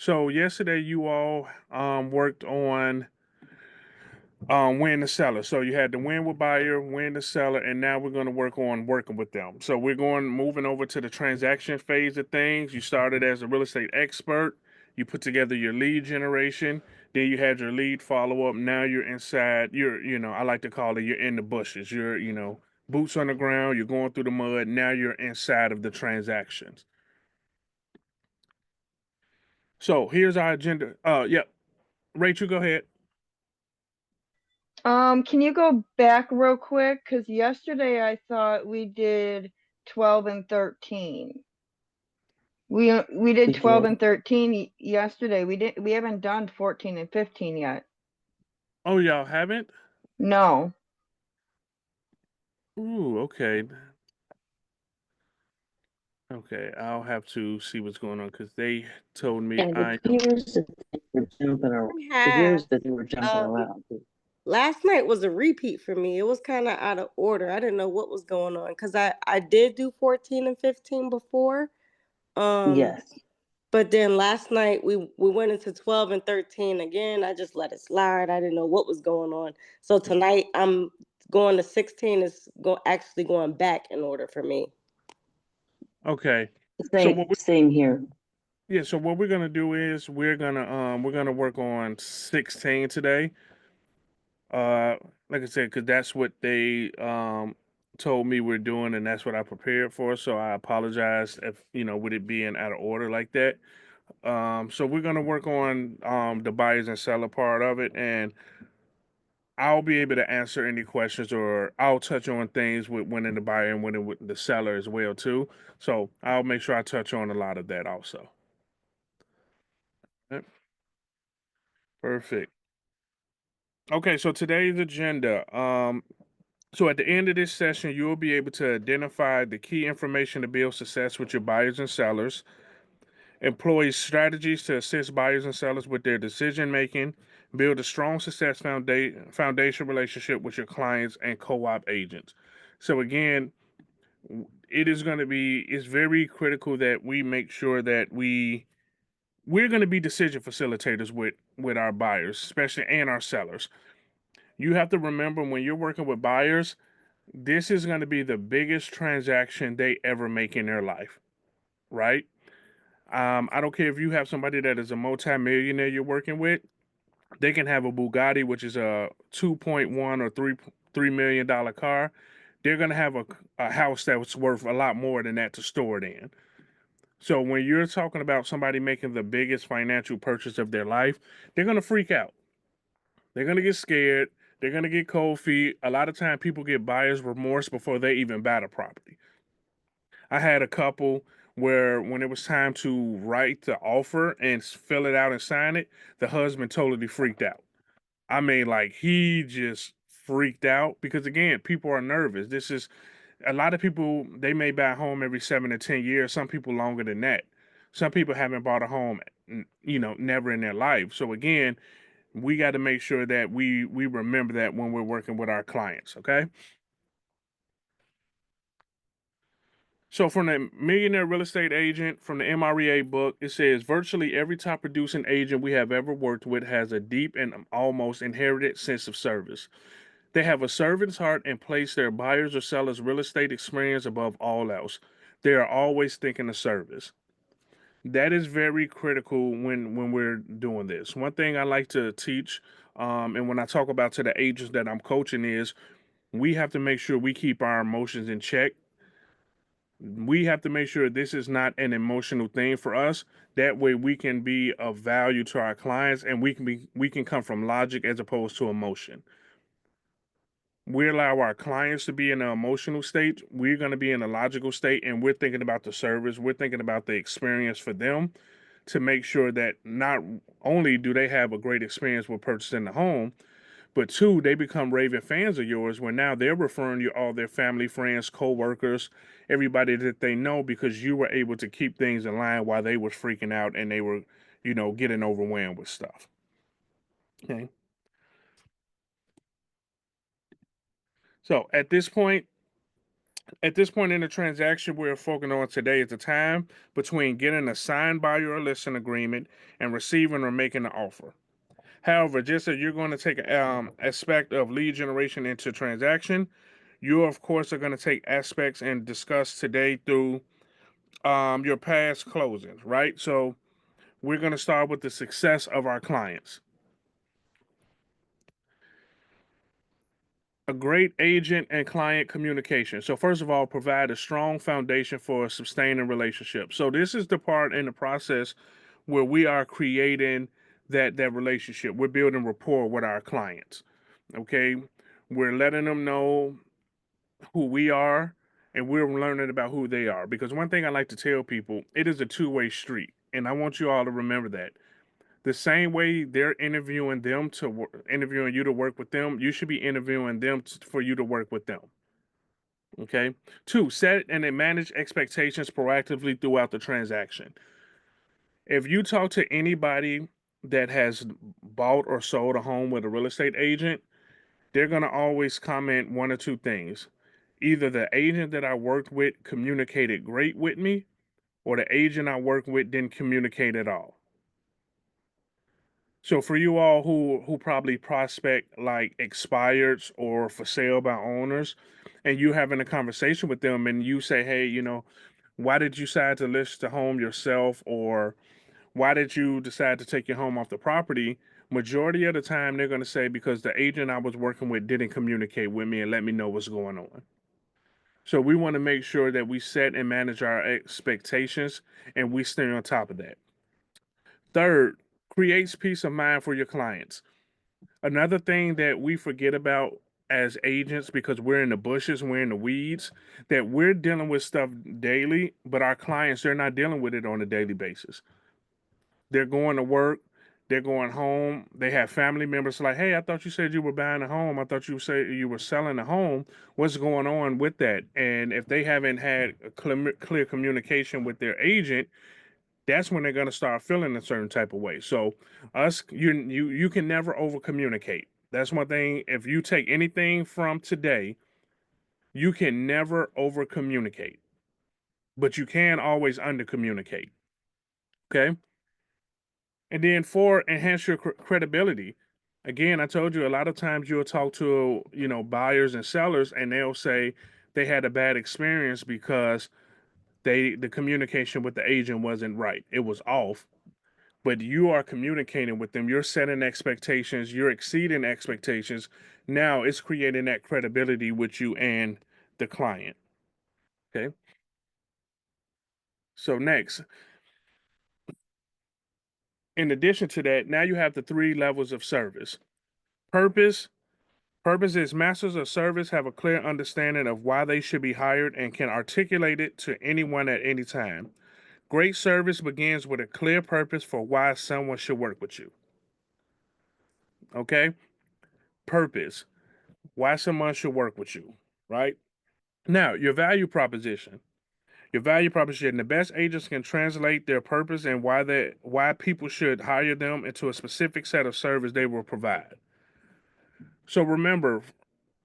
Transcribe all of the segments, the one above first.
So yesterday you all worked on win the seller. So you had the win with buyer, win the seller, and now we're going to work on working with them. So we're going moving over to the transaction phase of things. You started as a real estate expert. You put together your lead generation. Then you had your lead follow up. Now you're inside. I like to call it, you're in the bushes. You're boots on the ground. You're going through the mud. Now you're inside of the transactions. So here's our agenda. Yep. Rachel, go ahead. Can you go back real quick? Because yesterday I thought we did 12 and 13. We did We 12 did. and 13 yesterday. We haven't done 14 and 15 yet. Oh, y'all haven't? No. Ooh, okay. Okay, I'll have to see what's going on because they told me And I. here's the thing, we're jumping around. Here's the thing, we're jumping around. Last night was a repeat for me. It was kind of out of order. I didn't know what was going on because I did do 14 and 15 before. Yes. But then last night we went into 12 and 13 again. I just let it slide. I didn't know what was going on. So tonight I'm going to 16 is actually going back in order for me. Okay. Same here. Yeah, so what we're gonna do is we're gonna work on 16 today. Uh like I said, because that's what they told me we're doing and that's what I prepared for. So I apologize if with it being out of order like that. So we're gonna work on the buyers and seller part of it, and I'll be able to answer any questions, or I'll touch on things with winning the buyer and winning with the seller as well too. So I'll make sure I touch on a lot of that also. Yep. Perfect. Okay, so today's agenda. So at the end of this session, you will be able to identify the key information to build success with your buyers and sellers, employ strategies to assist buyers and sellers with their decision making, build a strong success foundation relationship with your clients and co-op agents. So again, it is going to be it's very critical that we make sure that we're going to be decision facilitators with our buyers, especially, and our sellers. You have to remember, when you're working with buyers, this is going to be the biggest transaction they ever make in their life, right? I don't care if you have somebody that is a multimillionaire you're working with. They can have a Bugatti, which is a 2.1 or $3 million car. They're gonna have a house that's worth a lot more than that to store it in. So when you're talking about somebody making the biggest financial purchase of their life, they're gonna freak out. They're gonna get scared. They're gonna get cold feet. A lot of time, people get buyer's remorse before they even buy the property. I had a couple where when it was time to write the offer and fill it out and sign it, the husband totally freaked out. I mean, like, he just freaked out because, again, people are nervous. This is a lot of people, they may buy a home every 7 to 10 years. Some people longer than that. Some people haven't bought a home, never in their life. So again, we got to make sure that we remember that when we're working with our clients. Okay. So from the Millionaire Real Estate Agent, from the MREA book, it says virtually every top producing agent we have ever worked with has a deep and almost inherited sense of service. They have a servant's heart and place their buyers or sellers' real estate experience above all else. They are always thinking of service. That is very critical when we're doing this. One thing I like to teach, and when I talk about to the agents that I'm coaching, is we have to make sure we keep our emotions in check. We have to make sure this is not an emotional thing for us. That way we can be of value to our clients, and we can come from logic as opposed to emotion. We allow our clients to be in an emotional state. We're going to be in a logical state, and we're thinking about the service. We're thinking about the experience for them, to make sure that not only do they have a great experience with purchasing the home, but two, they become raving fans of yours, where now they're referring you all their family, friends, co-workers, everybody that they know, because you were able to keep things in line while they were freaking out and they were, getting overwhelmed with stuff. Okay. So at this point, At this point in the transaction, we're focusing on today is the time between getting a signed buyer or listing agreement and receiving or making an offer. However, just as you're going to take aspect of lead generation into transaction, you of course are going to take aspects and discuss today through your past closings, right? So we're going to start with the success of our clients. A great agent and client communication. So first of all, provide a strong foundation for a sustaining relationship. So this is the part in the process where we are creating that relationship. We're building rapport with our clients. Okay, we're letting them know who we are, and we're learning about who they are. Because one thing I like to tell people, it is a two-way street, and I want you all to remember that. The same way they're interviewing them to interviewing you to work with them, you should be interviewing them for you to work with them. Okay. Two, set and then manage expectations proactively throughout the transaction. If you talk to anybody that has bought or sold a home with a real estate agent, they're going to always comment one or two things. Either the agent that I worked with communicated great with me, or the agent I worked with didn't communicate at all. So for you all who probably prospect like expireds or for sale by owners, and you having a conversation with them and you say, hey, why did you decide to list the home yourself, or why did you decide to take your home off the property? Majority of the time they're going to say because the agent I was working with didn't communicate with me and let me know what's going on. So we want to make sure that we set and manage our expectations and we stay on top of that. Third, creates peace of mind for your clients. Another thing that we forget about as agents, because we're in the bushes, we're in the weeds, that we're dealing with stuff daily, but our clients, they're not dealing with it on a daily basis. They're going to work, they're going home, they have family members like, hey, I thought you said you were buying a home. I thought you said you were selling a home. What's going on with that? And if they haven't had a clear communication with their agent, that's when they're going to start feeling a certain type of way. So you can never over communicate. That's one thing. If you take anything from today, you can never over communicate, but you can always under communicate. Okay. And then four, enhance your credibility. Again, I told you a lot of times you'll talk to, buyers and sellers, and they'll say they had a bad experience because the communication with the agent wasn't right. It was off. But you are communicating with them. You're setting expectations. You're exceeding expectations. Now it's creating that credibility with you and the client. Okay. So next, in addition to that, now you have the three levels of service. Purpose. Purpose is masters of service have a clear understanding of why they should be hired and can articulate it to anyone at any time. Great service begins with a clear purpose for why someone should work with you. Okay? Purpose. Why someone should work with you, right? Now, your value proposition. Your value proposition. The best agents can translate their purpose and why people should hire them into a specific set of service they will provide. So remember,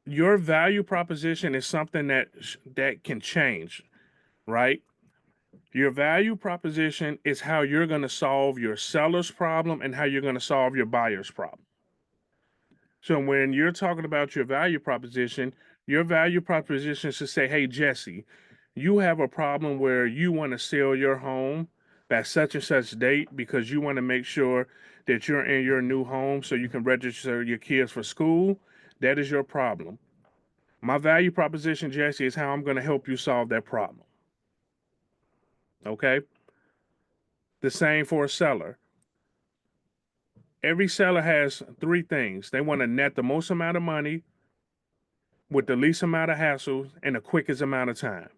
your value proposition is something that can change, right? Your value proposition is how you're going to solve your seller's problem and how you're going to solve your buyer's problem. So when you're talking about your value proposition should say, hey, Jesse, you have a problem where you want to sell your home by such and such date because you want to make sure that you're in your new home so you can register your kids for school. That is your problem. My value proposition, Jesse, is how I'm going to help you solve that problem. Okay? The same for a seller. Every seller has three things. They want to net the most amount of money with the least amount of hassle and the quickest amount of time.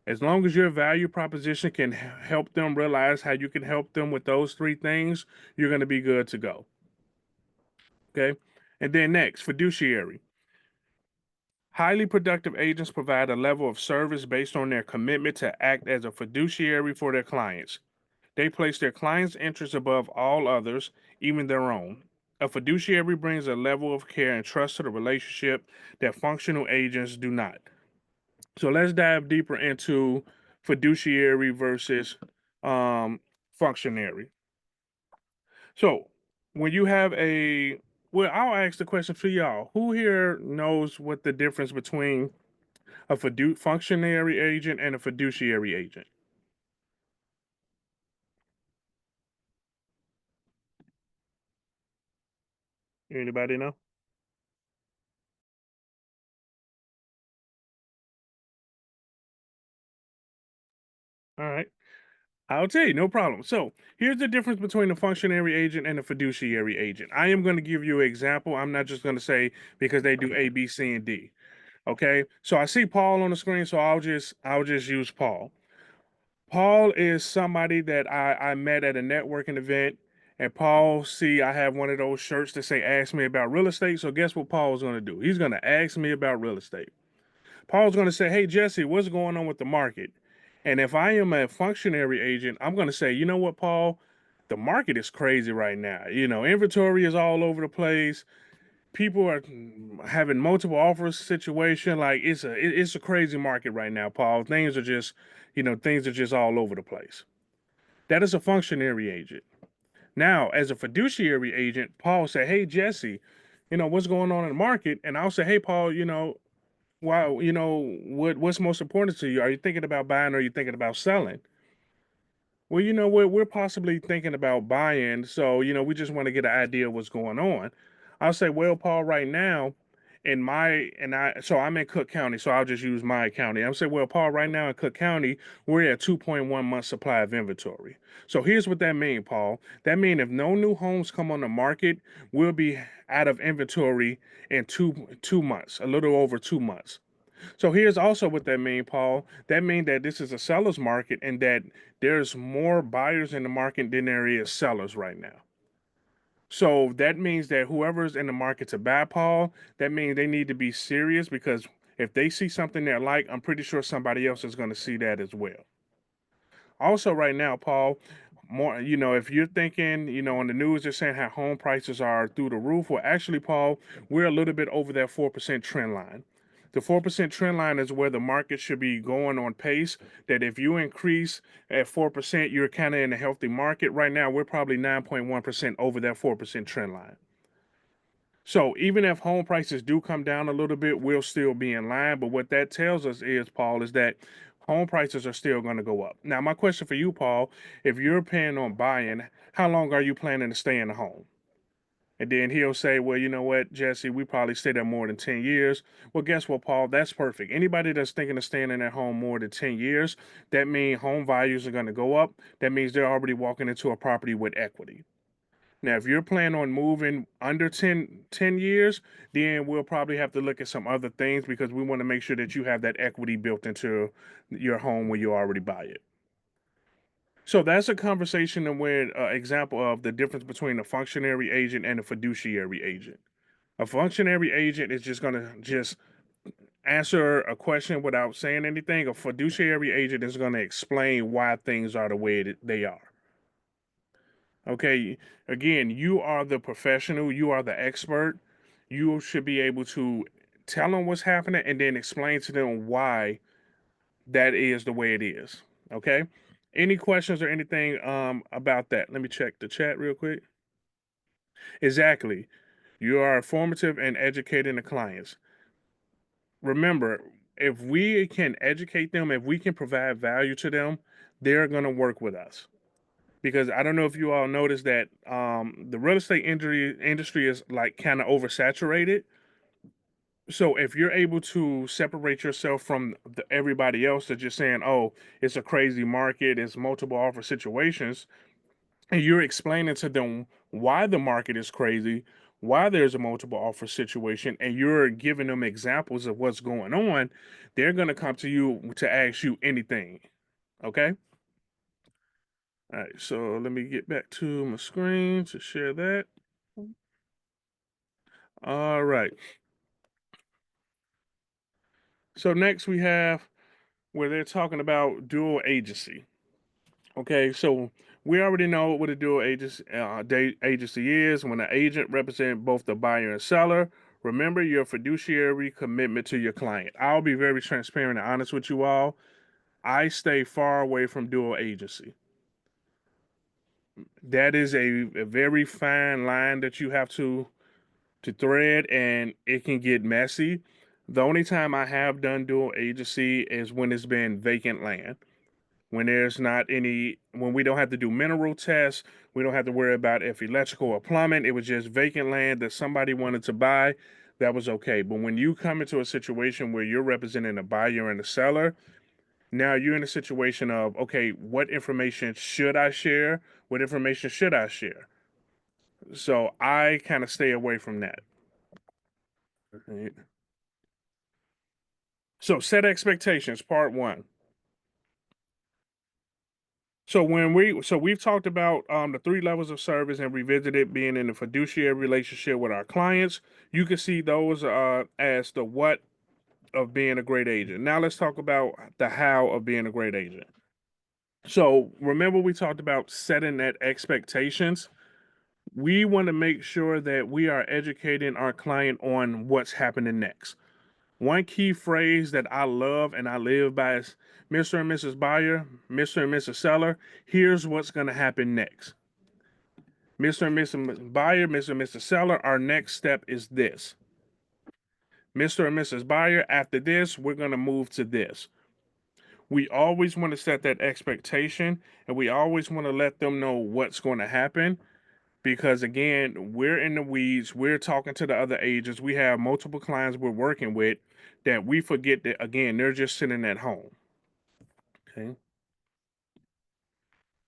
As long as your value proposition can help them realize how you can help them with those three things, you're going to be good to go. Okay? And then next, fiduciary. Highly productive agents provide a level of service based on their commitment to act as a fiduciary for their clients. They place their clients' interests above all others, even their own. A fiduciary brings a level of care and trust to the relationship that functional agents do not. So let's dive deeper into fiduciary versus functionary. So when you have well, I'll ask the question to y'all. Who here knows what the difference between a functionary agent and a fiduciary agent? Anybody know? All right. I'll tell you, no problem. So here's the difference between a functionary agent and a fiduciary agent. I am going to give you an example. I'm not just going to say because they do A, B, C, and D. Okay. So I see Paul on the screen, so I'll just use Paul. Paul is somebody that I met at a networking event. And Paul, see, I have one of those shirts that say ask me about real estate. So guess what Paul's going to do? He's going to ask me about real estate. Paul's going to say, hey, Jesse, what's going on with the market? And if I am a functionary agent, I'm going to say, you know what, Paul? The market is crazy right now. Inventory is all over the place. People are having multiple offers situation. Like it's a crazy market right now, Paul. Things are just all over the place. That is a functionary agent. Now, as a fiduciary agent, Paul say, hey, Jesse, what's going on in the market? And I'll say, hey, Paul, wow, what's most important to you? Are you thinking about buying or are you thinking about selling? Well, you know what? We're possibly thinking about buying. So, we just want to get an idea of what's going on. I'll say, well, Paul, right now, so I'm in Cook County, so I'll just use my county. I'll say, well, Paul, right now in Cook County, we're at 2.1 months supply of inventory. So here's what that means, Paul. That means if no new homes come on the market, we'll be out of inventory in two months, a little over 2 months. So here's also what that means, Paul. That means that this is a seller's market and that there's more buyers in the market than there is sellers right now. So that means that whoever's in the market to buy, Paul, that means they need to be serious because if they see something they like, I'm pretty sure somebody else is going to see that as well. Also, right now, Paul, more, if you're thinking, on the news, they're saying how home prices are through the roof. Well, actually, Paul, we're a little bit over that 4% trend line. The 4% trend line is where the market should be going on pace. That if you increase at 4%, you're kind of in a healthy market. Right now, we're probably 9.1% over that 4% trend line. So even if home prices do come down a little bit, we'll still be in line. But what that tells us is, Paul, is that home prices are still going to go up. Now, my question for you, Paul, if you're planning on buying, how long are you planning to stay in the home? And then he'll say, well, you know what, Jesse, we probably stay there more than 10 years. Well, guess what, Paul? That's perfect. Anybody that's thinking of staying in their home more than 10 years, that means home values are going to go up. That means they're already walking into a property with equity. Now, if you're planning on moving under 10 years, then we'll probably have to look at some other things because we want to make sure that you have that equity built into your home when you already buy it. So that's a conversation and with example of the difference between a functionary agent and a fiduciary agent. A functionary agent is just going to just answer a question without saying anything. A fiduciary agent is going to explain why things are the way that they are. Okay, again, you are the professional, you are the expert. You should be able to tell them what's happening and then explain to them why that is the way it is. Okay? Any questions or anything about that? Let me check the chat real quick. Exactly. You are informative and educating the clients. Remember, if we can educate them, if we can provide value to them, they're going to work with us. Because I don't know if you all noticed that the real estate industry is like kind of oversaturated. So if you're able to separate yourself from everybody else that's just saying, "Oh, it's a crazy market, it's multiple offer situations," and you're explaining to them why the market is crazy, why there's a multiple offer situation, and you're giving them examples of what's going on, they're going to come to you to ask you anything. Okay? All right, so let me get back to my screen to share that. All right. So next we have where they're talking about dual agency. Okay, so we already know what a dual agency is when an agent represents both the buyer and seller, Remember your fiduciary commitment to your client. I'll be very transparent and honest with you all. I stay far away from dual agency. That is a very fine line that you have to thread, and it can get messy. The only time I have done dual agency is when it's been vacant land. When there's not any, when we don't have to do mineral tests, we don't have to worry about if electrical or plumbing. It was just vacant land that somebody wanted to buy. That was okay. But when you come into a situation where you're representing a buyer and a seller, now you're in a situation of, okay, what information should I share? What information should I share? So I kind of stay away from that. Right. So set expectations, part one. So we've talked about the three levels of service and revisited being in a fiduciary relationship with our clients. You can see those as the what of being a great agent. Now let's talk about the how of being a great agent. So remember we talked about setting that expectations. We want to make sure that we are educating our client on what's happening next. One key phrase that I love and I live by is Mr. and Mrs. Buyer, Mr. and Mrs. Seller, here's what's going to happen next. Mr. and Mrs. Buyer, Mr. and Mrs. Seller, our next step is this. Mr. and Mrs. Buyer, after this, we're going to move to this. We always want to set that expectation, and we always want to let them know what's going to happen because, again, we're in the weeds. We're talking to the other agents. We have multiple clients we're working with that we forget that, again, they're just sitting at home. Okay.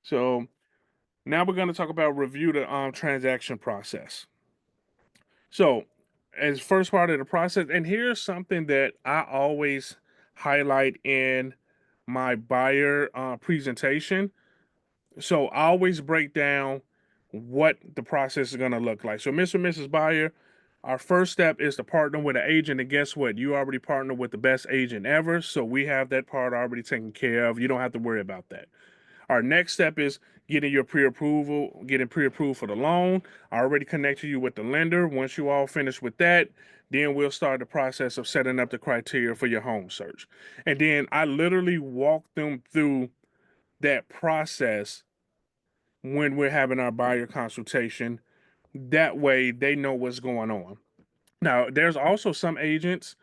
So now we're going to talk about review the transaction process. So, as first part of the process, and here's something that I always highlight in my buyer presentation. So, I always break down what the process is going to look like. So, Mr. and Mrs. Buyer, our first step is to partner with an agent. And guess what? You already partnered with the best agent ever. So, we have that part already taken care of. You don't have to worry about that. Our next step is getting your getting pre-approved for the loan. I already connected you with the lender. Once you all finish with that, then we'll start the process of setting up the criteria for your home search. And then I literally walk them through that process when we're having our buyer consultation. That way they know what's going on. Now, there's also some agents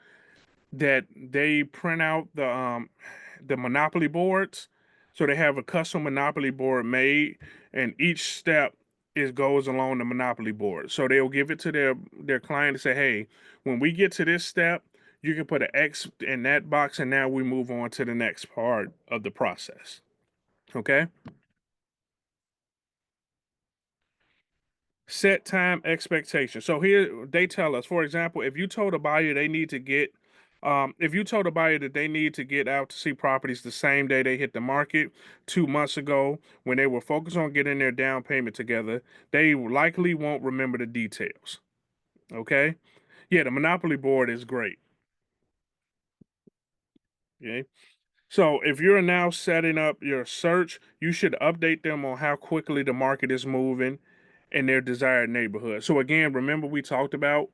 that they print out the monopoly boards. So they have a custom monopoly board made, and each step is goes along the monopoly board. So they'll give it to their client and say, "Hey, when we get to this step, you can put an X in that box, and now we move on to the next part of the process." Okay. Set time expectations. So here they tell us, for example, if you told a buyer they need to get, if you told a buyer that they need to get out to see properties the same day they hit the market 2 months ago when they were focused on getting their down payment together, they likely won't remember the details. Okay. Yeah, the Monopoly board is great. Okay. So if you're now setting up your search, you should update them on how quickly the market is moving in their desired neighborhood. So again, remember we talked about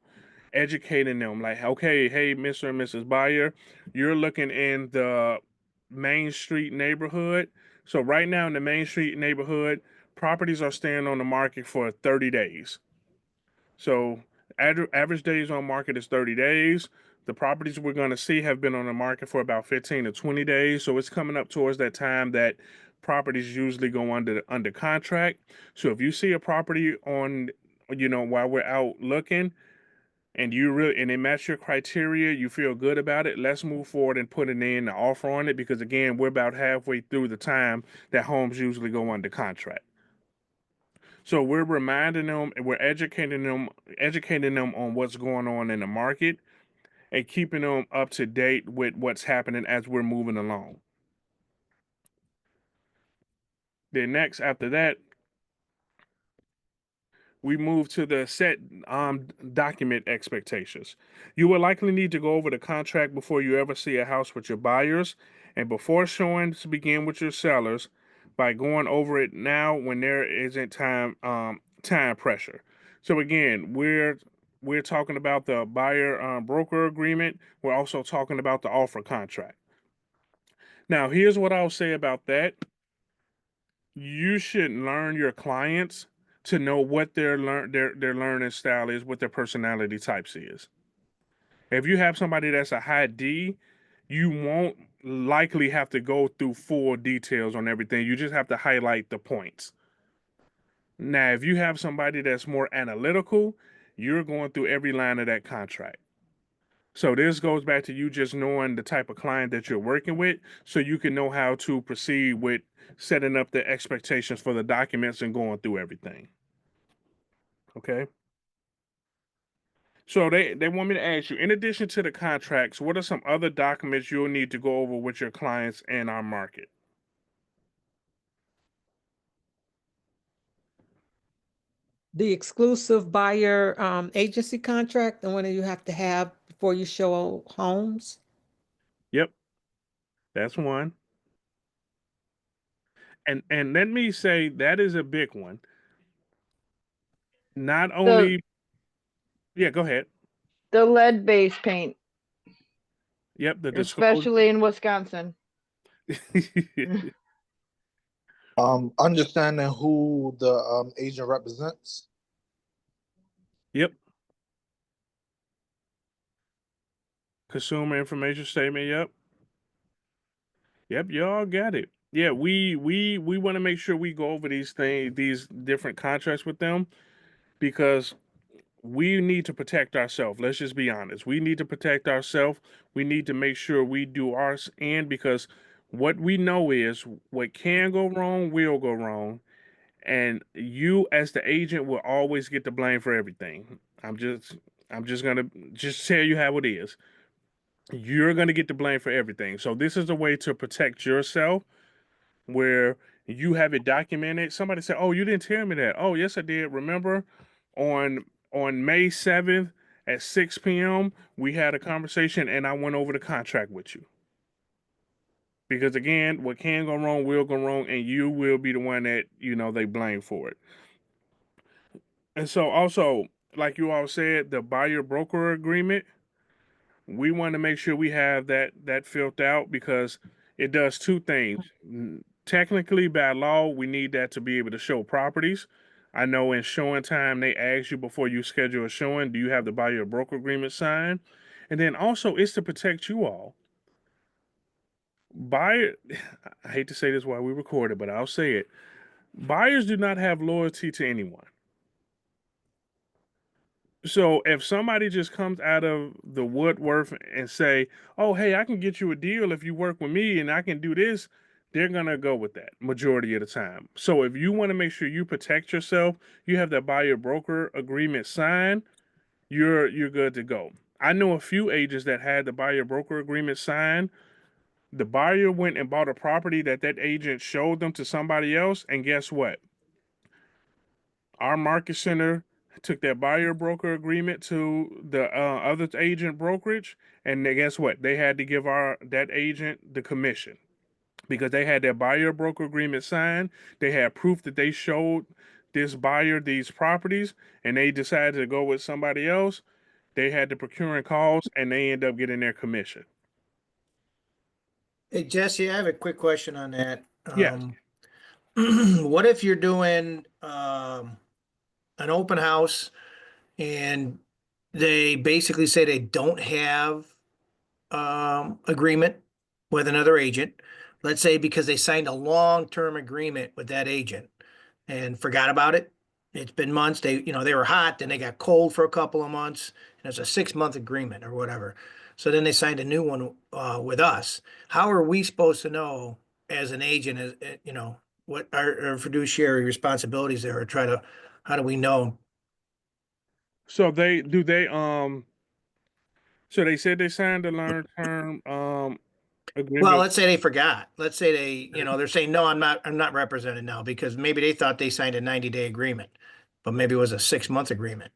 educating them like, okay, hey, Mr. and Mrs. Buyer, you're looking in the Main Street neighborhood. So right now in the Main Street neighborhood, properties are staying on the market for 30 days. So average days on market is 30 days. The properties we're going to see have been on the market for about 15 to 20 days. So it's coming up towards that time that properties usually go under contract. So if you see a property on, while we're out looking and it matches your criteria, you feel good about it, let's move forward and put in an offer on it because again, we're about halfway through the time that homes usually go under contract. So we're reminding them and we're educating them on what's going on in the market and keeping them up to date with what's happening as we're moving along. Then next, after that, we move to the set document expectations. You will likely need to go over the contract before you ever see a house with your buyers and before showing to begin with your sellers by going over it now when there isn't time pressure. So again, we're we're talking about the buyer broker agreement. We're also talking about the offer contract. Now, here's what I'll say about that. You should learn your clients to know what their learning style is, what their personality types is. If you have somebody that's a high D, you won't likely have to go through full details on everything. You just have to highlight the points. Now, if you have somebody that's more analytical, you're going through every line of that contract. So this goes back to you just knowing the type of client that you're working with so you can know how to proceed with setting up the expectations for the documents and going through everything. Okay? So they want me to ask you, in addition to the contracts, what are some other documents you'll need to go over with your clients in our market? The exclusive buyer agency contract, the one that you have to have before you show homes. Yep, that's one. And let me say that is a big one. Not The only, yeah, go ahead. the lead-based paint, Yep, the disclosure. especially in Wisconsin. Understanding who the agent represents. Yep. Consumer information statement. Yep. Yep. Y'all got it. Yeah, we want to make sure we go over these different contracts with them because we need to protect ourselves. Let's just be honest. We need to protect ourselves. We need to make sure we do ours and because what we know is what can go wrong will go wrong. And you as the agent will always get the blame for everything. I'm just gonna just tell you how it is. You're gonna get the blame for everything. So this is a way to protect yourself where you have it documented. Somebody said, "Oh, you didn't tell me that." Oh, yes, I did. Remember, on May 7th at 6 p.m. we had a conversation, and I went over the contract with you. Because again, what can go wrong will go wrong, and you will be the one that they blame for it. And so, also, like you all said, the buyer broker agreement. We want to make sure we have that filled out because it does two things. Technically, by law, we need that to be able to show properties. I know in showing time they ask you before you schedule a showing, do you have the buyer broker agreement signed? And then also it's to protect you all. Buyer, I hate to say this while we record it, but I'll say it. Buyers do not have loyalty to anyone. So if somebody just comes out of the woodwork and say, "Oh, hey, I can get you a deal if you work with me and I can do this," they're gonna go with that majority of the time. So if you want to make sure you protect yourself, you have that buyer broker agreement signed, you're good to go. I know a few agents that had the buyer broker agreement signed. The buyer went and bought a property that agent showed them to somebody else, and guess what? Our market center took that buyer broker agreement to the other agent brokerage, and guess what? They had to give that agent the commission because they had their buyer broker agreement signed. They had proof that they showed this buyer these properties, and they decided to go with somebody else. They had the procuring calls, and they end up getting their commission. Hey, Jesse, I have a quick question on that. Yes. What if you're doing an open house and they basically say they don't have agreement with another agent? Let's say because they signed a long-term agreement with that agent and forgot about it. It's been months. They were hot, then they got cold for a couple of months, and it's a 6-month agreement or whatever. So then they signed a new one with us. How are we supposed to know as an agent, what our fiduciary responsibilities there, or how do we know? So so they said they signed a long-term agreement. Well, let's say they forgot. Let's say they're saying, no, I'm not represented now because maybe they thought they signed a 90-day agreement, but maybe it was a 6-month agreement.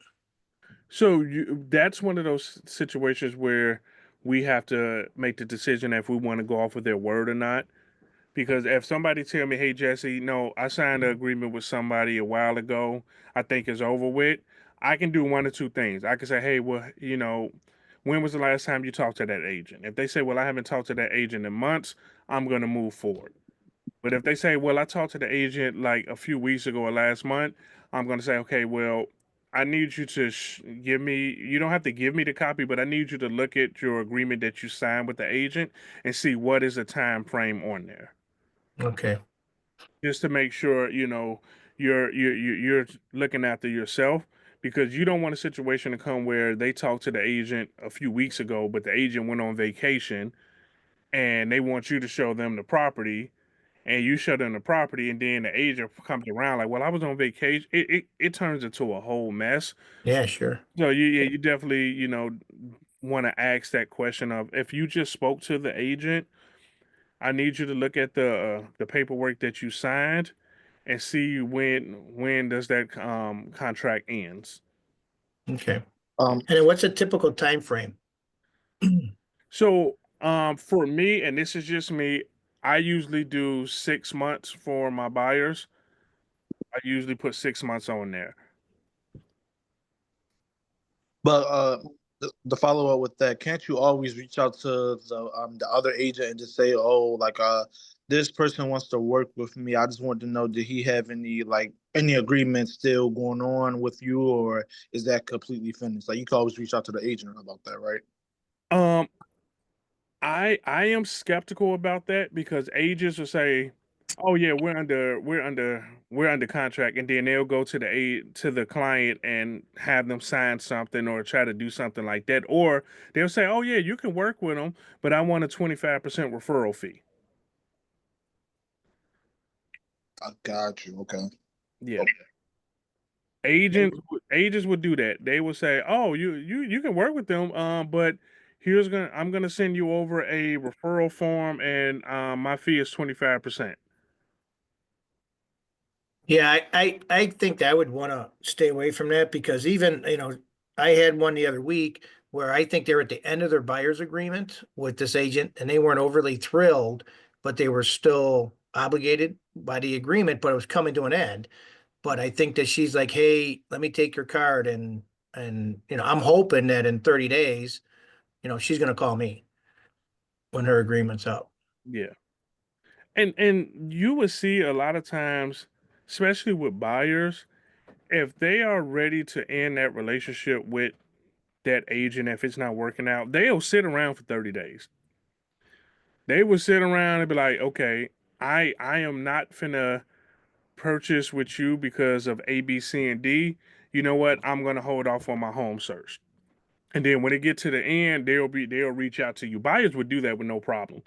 So that's one of those situations where we have to make the decision if we want to go off of their word or not. Because if somebody tell me, "Hey Jesse, no, I signed an agreement with somebody a while ago, I think it's over with," I can do one or two things. I can say, hey, well, you know, when was the last time you talked to that agent? If they say, well, I haven't talked to that agent in months, I'm going to move forward. But if they say, well, I talked to the agent like a few weeks ago or last month, I'm going to say, okay, well, I need you to give me, you don't have to give me the copy, but I need you to look at your agreement that you signed with the agent and see what is the time frame on there. Okay. Just to make sure, you know, you're looking after yourself, because you don't want a situation to come where they talked to the agent a few weeks ago, but the agent went on vacation and they want you to show them the property, and you show them the property, and then the agent comes around like, well, I was on vacation. It turns into a whole mess. Yeah, sure. So you definitely, you know, want to ask that question of, if you just spoke to the agent, I need you to look at the paperwork that you signed and see when does that contract ends. Okay. Um, And then what's a typical time frame? So for me, and this is just me, I usually do 6 months for my buyers. I usually put 6 months on there. but the follow up with that, can't you always reach out to the other agent and just say, oh, like this person wants to work with me. I just wanted to know, did he have any agreements still going on with you, or is that completely finished? Like you can always reach out to the agent about that, right? Um, I am skeptical about that, because agents will say, "Oh yeah, we're under contract," and then they'll go to the client and have them sign something or try to do something like that, or they'll say, "Oh yeah, you can work with them, but I want a 25% referral fee." I got you. Okay. Yeah, agents would do that. They would say, "Oh, you can work with them, but I'm gonna send you over a referral form, and my fee is 25%." Yeah, I think I would want to stay away from that because even, you know, I had one the other week where I think they're at the end of their buyer's agreement with this agent and they weren't overly thrilled, but they were still obligated by the agreement, but it was coming to an end. But I think that she's like, hey, let me take your card and you know, I'm hoping that in 30 days, you know, she's gonna call me when her agreement's up. Yeah. And you would see a lot of times, especially with buyers, if they are ready to end that relationship with that agent, if it's not working out, they'll sit around for 30 days. They will sit around and be like, okay, I am not finna purchase with you because of A, B, C, and D. You know what? I'm gonna hold off on my home search. And then when it get to the end, they'll reach out to you. Buyers would do that with no problem.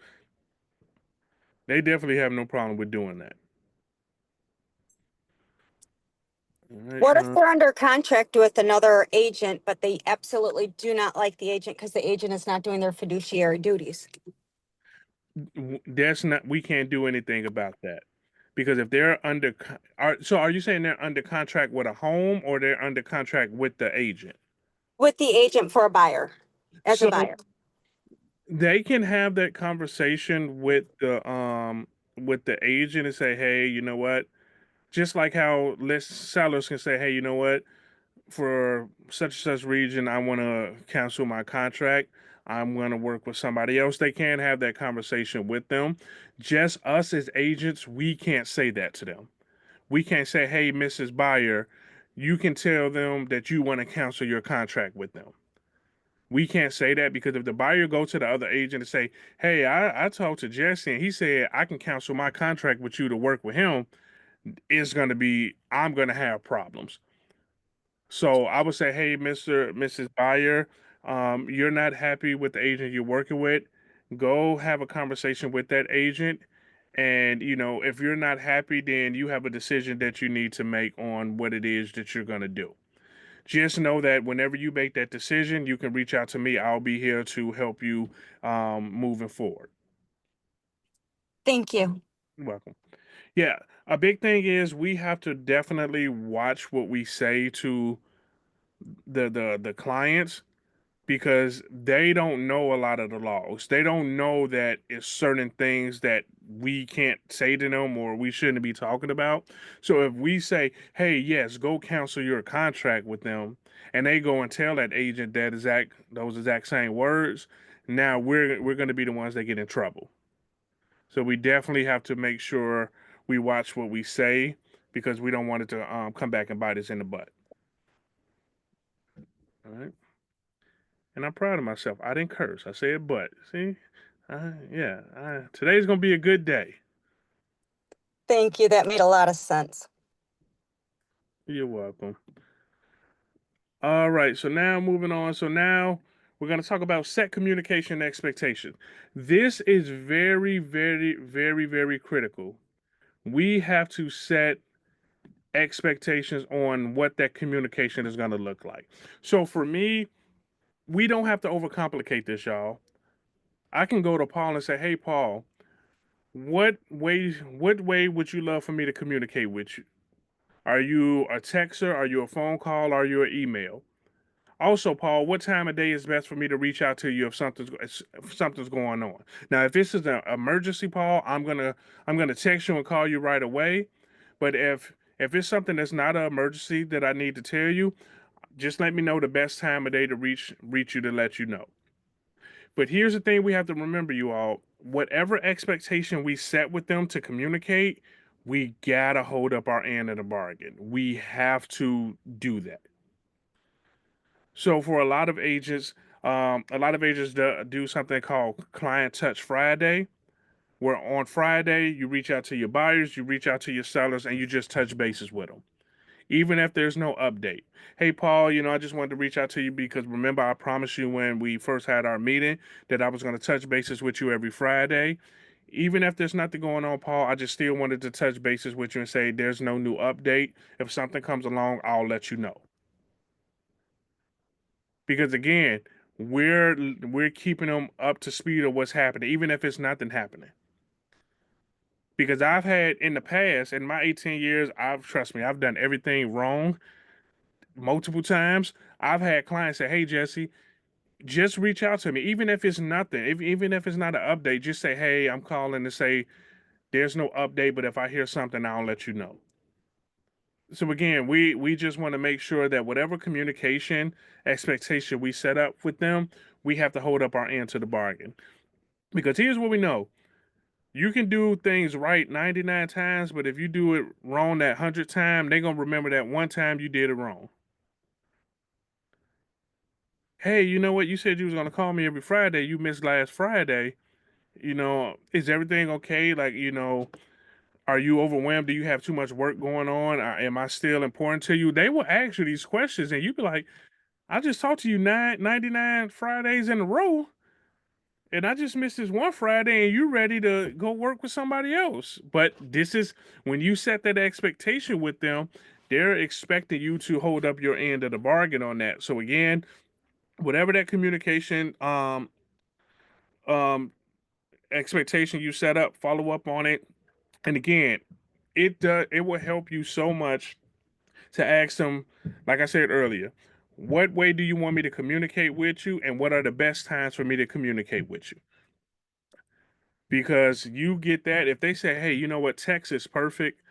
They definitely have no problem with doing that. All right. What if they're under contract with another agent, but they absolutely do not like the agent because the agent is not doing their fiduciary duties? That's not, we can't do anything about that, because if they're are you saying they're under contract with a home, or they're under contract with the agent? With the agent for a buyer, as a So buyer. they can have that conversation with the agent and say, hey, you know what, just like how list sellers can say, hey, you know what, for such and such region, I want to cancel my contract. I'm going to work with somebody else. They can have that conversation with them. Just us as agents, we can't say that to them. We can't say, hey, Mrs. Buyer, you can tell them that you want to cancel your contract with them. We can't say that, because if the buyer go to the other agent and say, hey, I talked to Jesse and he said I can cancel my contract with you to work with him, I'm going to have problems. So I would say, hey, Mrs. Buyer, you're not happy with the agent you're working with. Go have a conversation with that agent. And, you know, if you're not happy, then you have a decision that you need to make on what it is that you're going to do. Just know that whenever you make that decision, you can reach out to me. I'll be here to help you moving forward. Thank you. You're welcome. Yeah. A big thing is we have to definitely watch what we say to the clients, because they don't know a lot of the laws. They don't know that it's certain things that we can't say to them or we shouldn't be talking about. So if we say, hey, yes, go cancel your contract with them, and they go and tell that agent those exact same words, now we're going to be the ones that get in trouble. So we definitely have to make sure we watch what we say because we don't want it to come back and bite us in the butt. All right. And I'm proud of myself. I didn't curse. I said but. See? Today's going to be a good day. Thank you. That made a lot of sense. You're welcome. All right. So now moving on. So now we're going to talk about set communication expectation. This is very, very, very, very critical. We have to set expectations on what that communication is going to look like. So for me, we don't have to overcomplicate this, y'all. I can go to Paul and say, "Hey, Paul, what way would you love for me to communicate with you? Are you a texter? Are you a phone call? Are you an email? Also, Paul, what time of day is best for me to reach out to you if something's going on? Now, if this is an emergency, Paul, I'm gonna text you and call you right away. But if it's something that's not an emergency that I need to tell you, just let me know the best time of day to reach you to let you know. But here's the thing we have to remember, you all. Whatever expectation we set with them to communicate, we gotta hold up our end of the bargain. We have to do that. So for a lot of agents do something called Client Touch Friday, where on Friday you reach out to your buyers, you reach out to your sellers, and you just touch bases with them, even if there's no update. Hey, Paul, I just wanted to reach out to you because remember I promised you when we first had our meeting that I was going to touch bases with you every Friday. Even if there's nothing going on, Paul, I just still wanted to touch bases with you and say there's no new update. If something comes along, I'll let you know. Because again, we're keeping them up to speed of what's happening, even if it's nothing happening. Because I've had in the past, in my 18 years, trust me, I've done everything wrong multiple times. I've had clients say, "Hey, Jesse, just reach out to me, even if it's nothing, even if it's not an update. Just say, hey, I'm calling to say there's no update, but if I hear something, I'll let you know." So again, we just want to make sure that whatever communication expectation we set up with them, we have to hold up our end to the bargain. Because here's what we know. You can do things right 99 times, but if you do it wrong that 100th time, they're going to remember that one time you did it wrong. Hey, you know what? You said you was going to call me every Friday. You missed last Friday. Is everything okay? Like, are you overwhelmed? Do you have too much work going on? Am I still important to you? They will ask you these questions and you be like, I just talked to you 99 Fridays in a row. And I just missed this one Friday and you ready to go work with somebody else. But this is when you set that expectation with them, they're expecting you to hold up your end of the bargain on that. So again, whatever that communication um expectation you set up, follow up on it. And again, it will help you so much to ask them, like I said earlier, what way do you want me to communicate with you and what are the best times for me to communicate with you? Because you get that if they say, hey, you know what, text is perfect.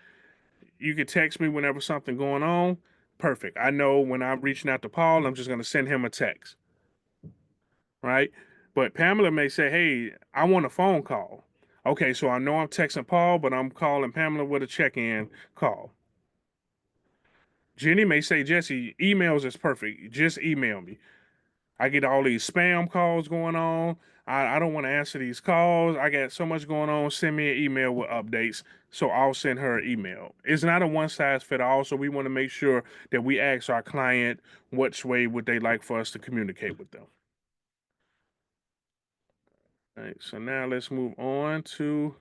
You can text me whenever something going on. Perfect. I know when I'm reaching out to Paul, I'm just going to send him a text. Right? But Pamela may say, hey, I want a phone call. Okay, so I know I'm texting Paul, but I'm calling Pamela with a check-in call. Jenny may say, Jesse, emails is perfect. Just email me. I get all these spam calls going on. I don't want to answer these calls. I got so much going on. Send me an email with updates. So I'll send her an email. It's not a one size fit all. So we want to make sure that we ask our client which way would they like for us to communicate with them. All right, so now let's move on to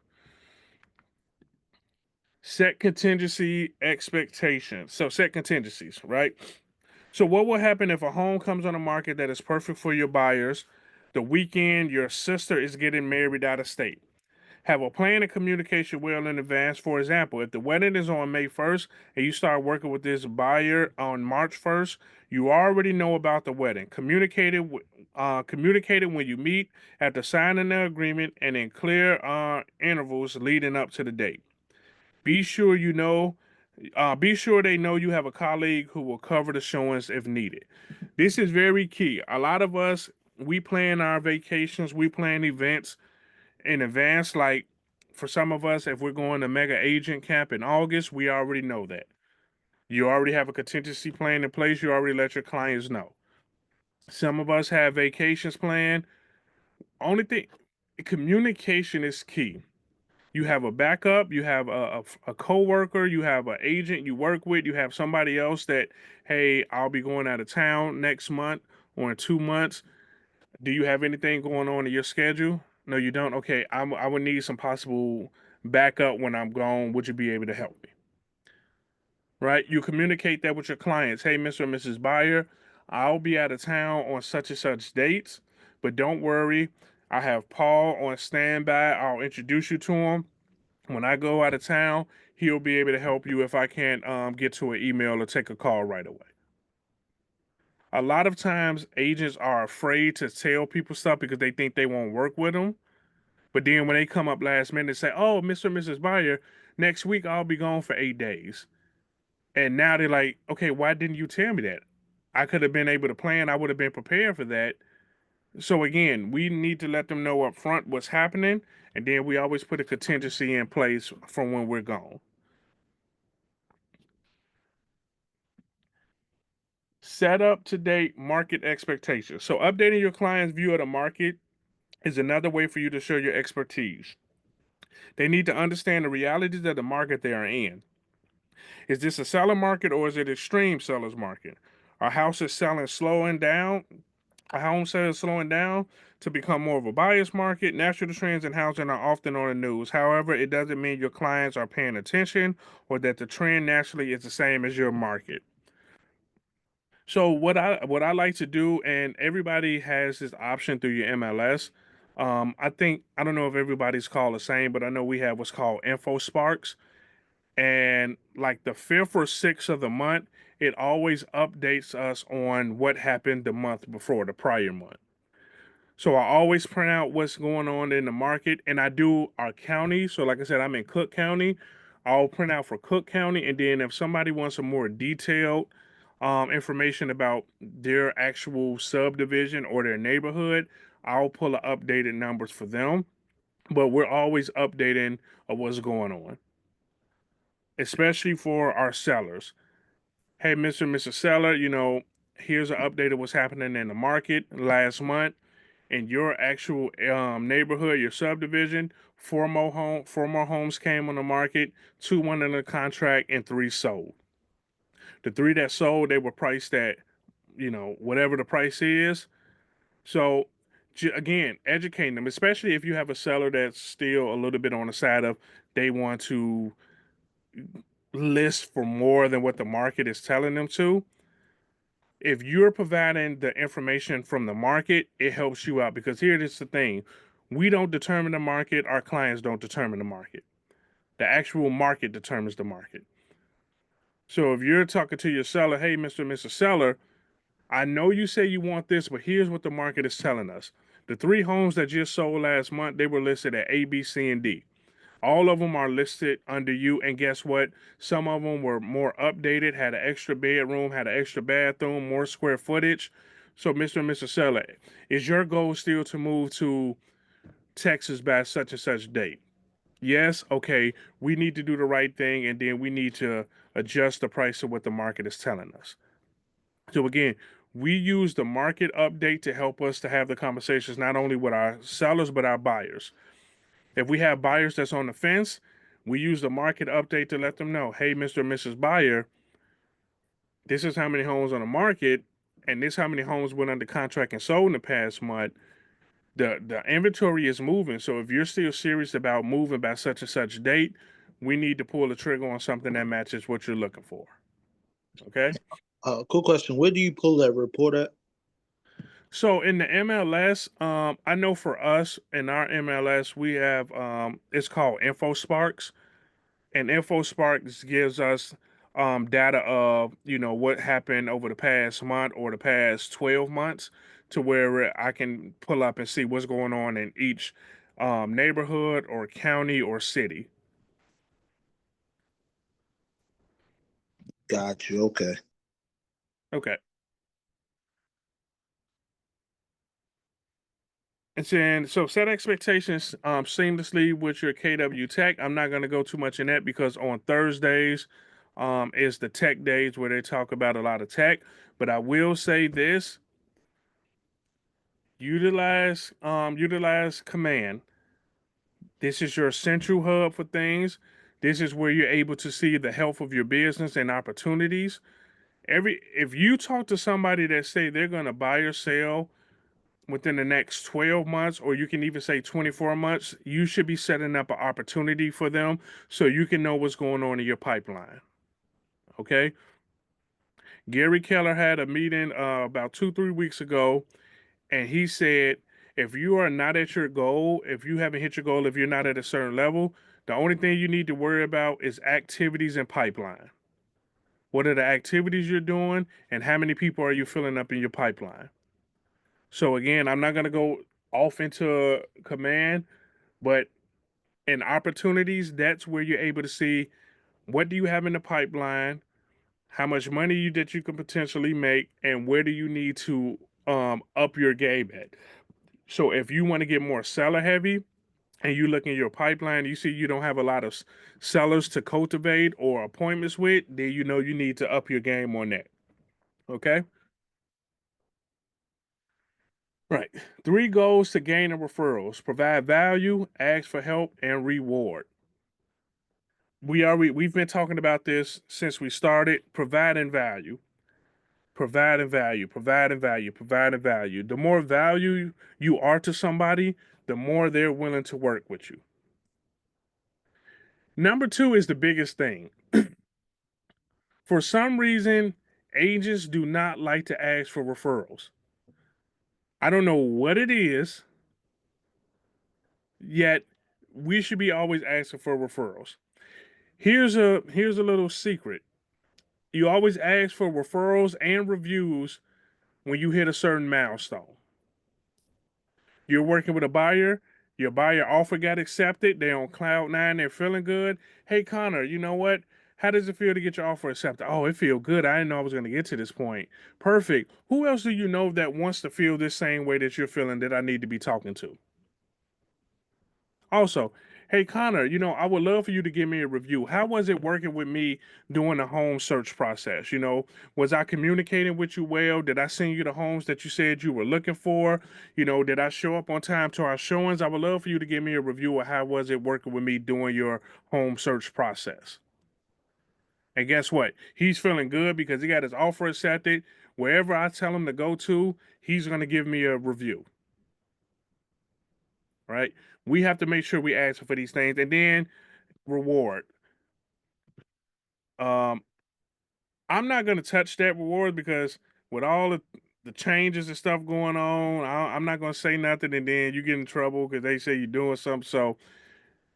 set contingency expectations. So set contingencies, right? So what will happen if a home comes on the market that is perfect for your buyers? The weekend your sister is getting married out of state. Have a plan and communication well in advance. For example, if the wedding is on May 1st and you start working with this buyer on March 1st, you already know about the wedding. Communicate it when you meet, after signing the agreement, and in clear intervals leading up to the date. Be sure be sure they know you have a colleague who will cover the showings if needed. This is very key. A lot of us, we plan our vacations, we plan events in advance. Like for some of us, if we're going to mega agent camp in August, we already know that. You already have a contingency plan in place. You already let your clients know. Some of us have vacations planned. Only thing, communication is key. You have a backup, you have a coworker, you have an agent you work with, you have somebody else that, hey, I'll be going out of town next month or in 2 months. Do you have anything going on in your schedule? No, you don't. Okay, I would need some possible backup when I'm gone. Would you be able to help me? Right? You communicate that with your clients. Hey, Mr. and Mrs. Buyer, I'll be out of town on such and such dates, but don't worry. I have Paul on standby. I'll introduce you to him. When I go out of town, he'll be able to help you if I can't get to an email or take a call right away. A lot of times, agents are afraid to tell people stuff because they think they won't work with them. But then when they come up last minute and say, oh, Mr. and Mrs. Buyer, next week I'll be gone for 8 days. And now they're like, okay, why didn't you tell me that? I could have been able to plan. I would have been prepared for that. So again, we need to let them know up front what's happening. And then we always put a contingency in place for when we're gone. Set up to date market expectations. So updating your client's view of the market is another way for you to show your expertise. They need to understand the realities of the market they are in. Is this a seller market or is it extreme seller's market? Are houses slowing down? Are home sales slowing down to become more of a buyer's market? Natural trends in housing are often on the news. However, it doesn't mean your clients are paying attention or that the trend naturally is the same as your market. So what I like to do, and everybody has this option through your MLS. I don't know if everybody's called the same, but I know we have what's called Info Sparks. And like the 5th or 6th of the month, it always updates us on what happened the month before, the prior month. So I always print out what's going on in the market, and I do our county. So like I said, I'm in Cook County. I'll print out for Cook County, and then if somebody wants a more detailed information about their actual subdivision or their neighborhood, I'll pull the updated numbers for them. But we're always updating of what's going on, especially for our sellers. Hey, Mr. and Mrs. Seller, here's an update of what's happening in the market last month in your actual neighborhood, your subdivision. Four more homes came on the market, 2 went under contract, and 3 sold. The 3 that sold, they were priced at, whatever the price is. So again, educating them, especially if you have a seller that's still a little bit on the side of they want to list for more than what the market is telling them to. If you're providing the information from the market, it helps you out, because here is the thing. We don't determine the market. Our clients don't determine the market. The actual market determines the market. So if you're talking to your seller, hey, Mr. and Mrs. Seller, I know you say you want this, but here's what the market is telling us. The 3 homes that just sold last month, they were listed at A, B, C, and D. All of them are listed under you, and guess what? Some of them were more updated, had an extra bedroom, had an extra bathroom, more square footage. So, Mr. and Mrs. Seller, is your goal still to move to Texas by such and such date? Yes? Okay, we need to do the right thing, and then we need to adjust the price of what the market is telling us. So again, we use the market update to help us to have the conversations not only with our sellers, but our buyers. If we have buyers that's on the fence, we use the market update to let them know, hey, Mr. and Mrs. Buyer, this is how many homes on the market, and this how many homes went under contract and sold in the past month. The inventory is moving. So if you're still serious about moving by such and such date, we need to pull the trigger on something that matches what you're looking for. Okay? Cool question. Where do you pull that report at? So in the MLS, I know for us in our MLS, we have it's called InfoSparks, and InfoSparks gives us data of what happened over the past month or the past 12 months, to where I can pull up and see what's going on in each neighborhood or county or city. Got you. Okay. Okay. And then, so set expectations seamlessly with your KW Tech. I'm not going to go too much in that because on Thursdays is the tech days where they talk about a lot of tech. But I will say this: utilize Command. This is your central hub for things. This is where you're able to see the health of your business and opportunities. If you talk to somebody that say they're going to buy or sell within the next 12 months, or you can even say 24 months, you should be setting up an opportunity for them so you can know what's going on in your pipeline. Okay. Gary Keller had a meeting about 2, 3 weeks ago, and he said, if you are not at your goal, if you haven't hit your goal, if you're not at a certain level, the only thing you need to worry about is activities and pipeline. What are the activities you're doing, and how many people are you filling up in your pipeline? So again, I'm not going to go off into Command, but in opportunities, that's where you're able to see what do you have in the pipeline, how much money that you can potentially make, and where do you need to up your game at. So if you want to get more seller heavy and you look in your pipeline, you see you don't have a lot of sellers to cultivate or appointments with, then you know you need to up your game on that. Okay? Right. 3 goals to gain referrals: provide value, ask for help, and reward. We've been talking about this since we started. Providing value, providing value, providing value, providing value. The more value you are to somebody, the more they're willing to work with you. Number 2 is the biggest thing. For some reason, agents do not like to ask for referrals. I don't know what it is, yet we should be always asking for referrals. Here's a little secret. You always ask for referrals and reviews when you hit a certain milestone. You're working with a buyer, your buyer offer got accepted, they're on cloud nine, they're feeling good. Hey Connor, you know what? How does it feel to get your offer accepted? Oh, it feels good. I didn't know I was going to get to this point. Perfect. Who else do you know that wants to feel this same way that you're feeling that I need to be talking to? Also, hey Connor, I would love for you to give me a review. How was it working with me doing the home search process? Was I communicating with you well? Did I send you the homes that you said you were looking for? Did I show up on time to our showings? I would love for you to give me a review of how was it working with me doing your home search process. And guess what? He's feeling good because he got his offer accepted. Wherever I tell him to go to, he's going to give me a review. Right? We have to make sure we ask for these things, and then reward. Um, I'm not gonna touch that reward because with all the changes and stuff going on, I'm not gonna say nothing, and then you get in trouble because they say you're doing something. So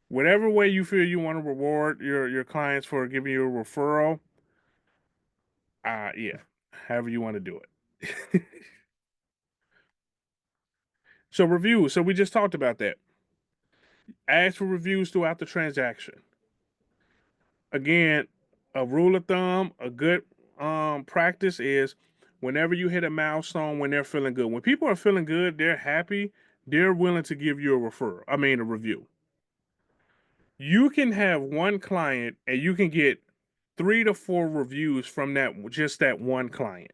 whatever way you feel you want to reward your clients for giving you a referral, yeah, however you want to do it. So reviews. So we just talked about that. Ask for reviews throughout the transaction. Again, a rule of thumb, a good practice is whenever you hit a milestone, when they're feeling good. When people are feeling good, they're happy, they're willing to give you a review. You can have one client and you can get 3 to 4 reviews from that one client.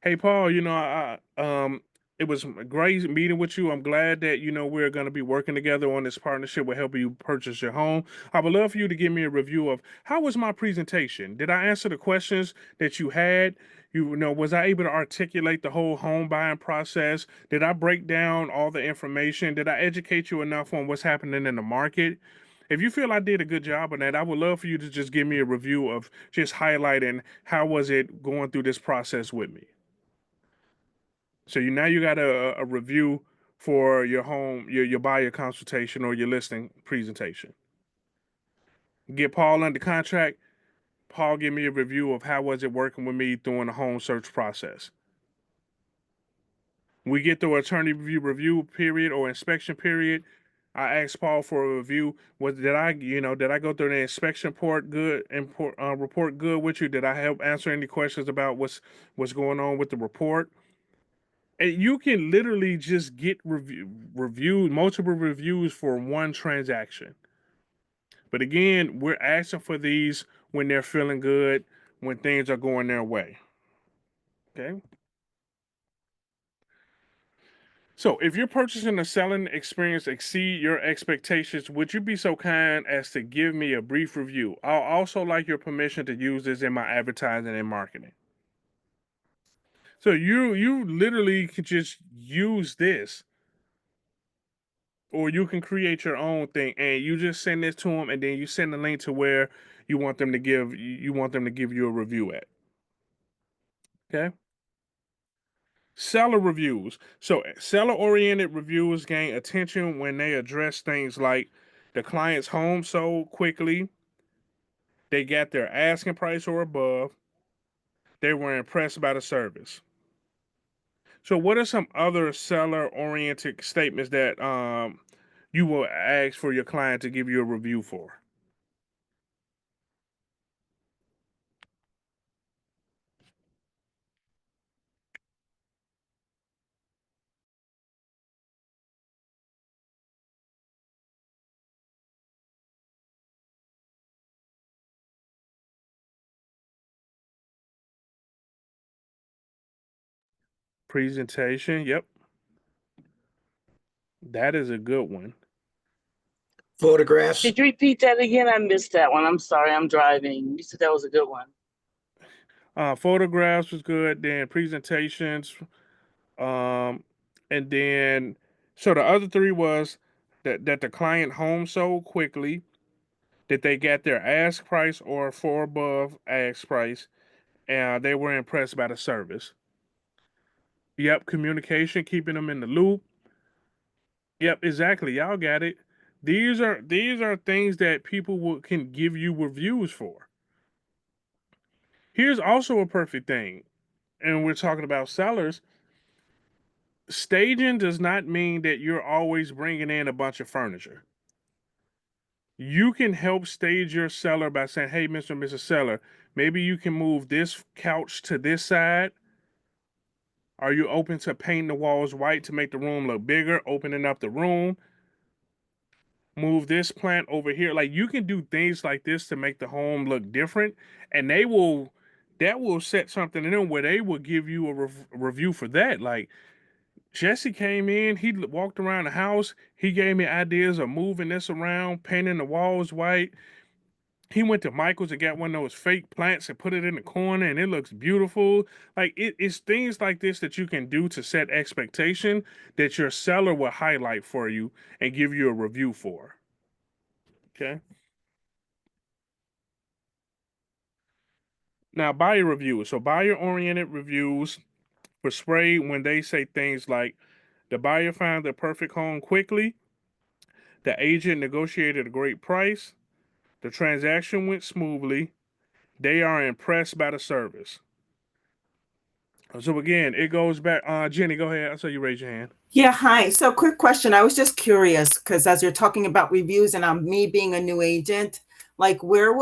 Hey Paul, it was great meeting with you. I'm glad that we're going to be working together on this partnership with helping you purchase your home. I would love for you to give me a review of how was my presentation. Did I answer the questions that you had? Was I able to articulate the whole home buying process? Did I break down all the information? Did I educate you enough on what's happening in the market? If you feel I did a good job on that, I would love for you to just give me a review of just highlighting how was it going through this process with me. So now you got a review for your home, your buyer consultation or your listing presentation. Get Paul under contract. Paul give me a review of how was it working with me during the home search process. We get the attorney review period or inspection period. I asked Paul for a review. Did I go through the inspection report good report good with you? Did I help answer any questions about what's going on with the report? And you can literally just get multiple reviews for one transaction. But again, we're asking for these when they're feeling good, when things are going their way. Okay. So, if your purchasing or selling experience exceed your expectations, would you be so kind as to give me a brief review? I'll also like your permission to use this in my advertising and marketing. So you literally could just use this, or you can create your own thing, and you just send this to them, and then you send the link to where you want them to give you a review at. Okay. Seller reviews. So, seller oriented reviews gain attention when they address things like the client's home sold quickly, they got their asking price or above, they were impressed by the service. So, what are some other seller oriented statements that you will ask for your client to give you a review for? Presentation. Yep. That is a good one. Photographs. Could you repeat that again? I missed that one. I'm sorry, I'm driving. You said that was a good one. Photographs was good. Then presentations. Um, and then, so the other three was that the client home sold quickly, that they got their ask price or for above ask price, and they were impressed by the service. Yep, communication, keeping them in the loop. Yep, exactly. Y'all got it. These are things that people can give you reviews for. Here's also a perfect thing, and we're talking about sellers. Staging does not mean that you're always bringing in a bunch of furniture. You can help stage your seller by saying, hey, Mr. and Mrs. Seller, maybe you can move this couch to this side. Are you open to painting the walls white to make the room look bigger, opening up the room? Move this plant over here. Like, you can do things like this to make the home look different, and that will set something in them where they will give you a review for that. Like, Jesse came in, he walked around the house, he gave me ideas of moving this around, painting the walls white. He went to Michael's and got one of those fake plants and put it in the corner, and it looks beautiful. Like, it's things like this that you can do to set expectation that your seller will highlight for you and give you a review for. Okay. Now, buyer reviews. So, buyer oriented reviews for spray when they say things like the buyer found the perfect home quickly, the agent negotiated a great price, the transaction went smoothly, they are impressed by the service. So again, it goes back. Jenny, go ahead. I saw you raise your hand. Yeah, hi. So quick question. I was just curious because as you're talking about reviews and I'm me being a new agent, like what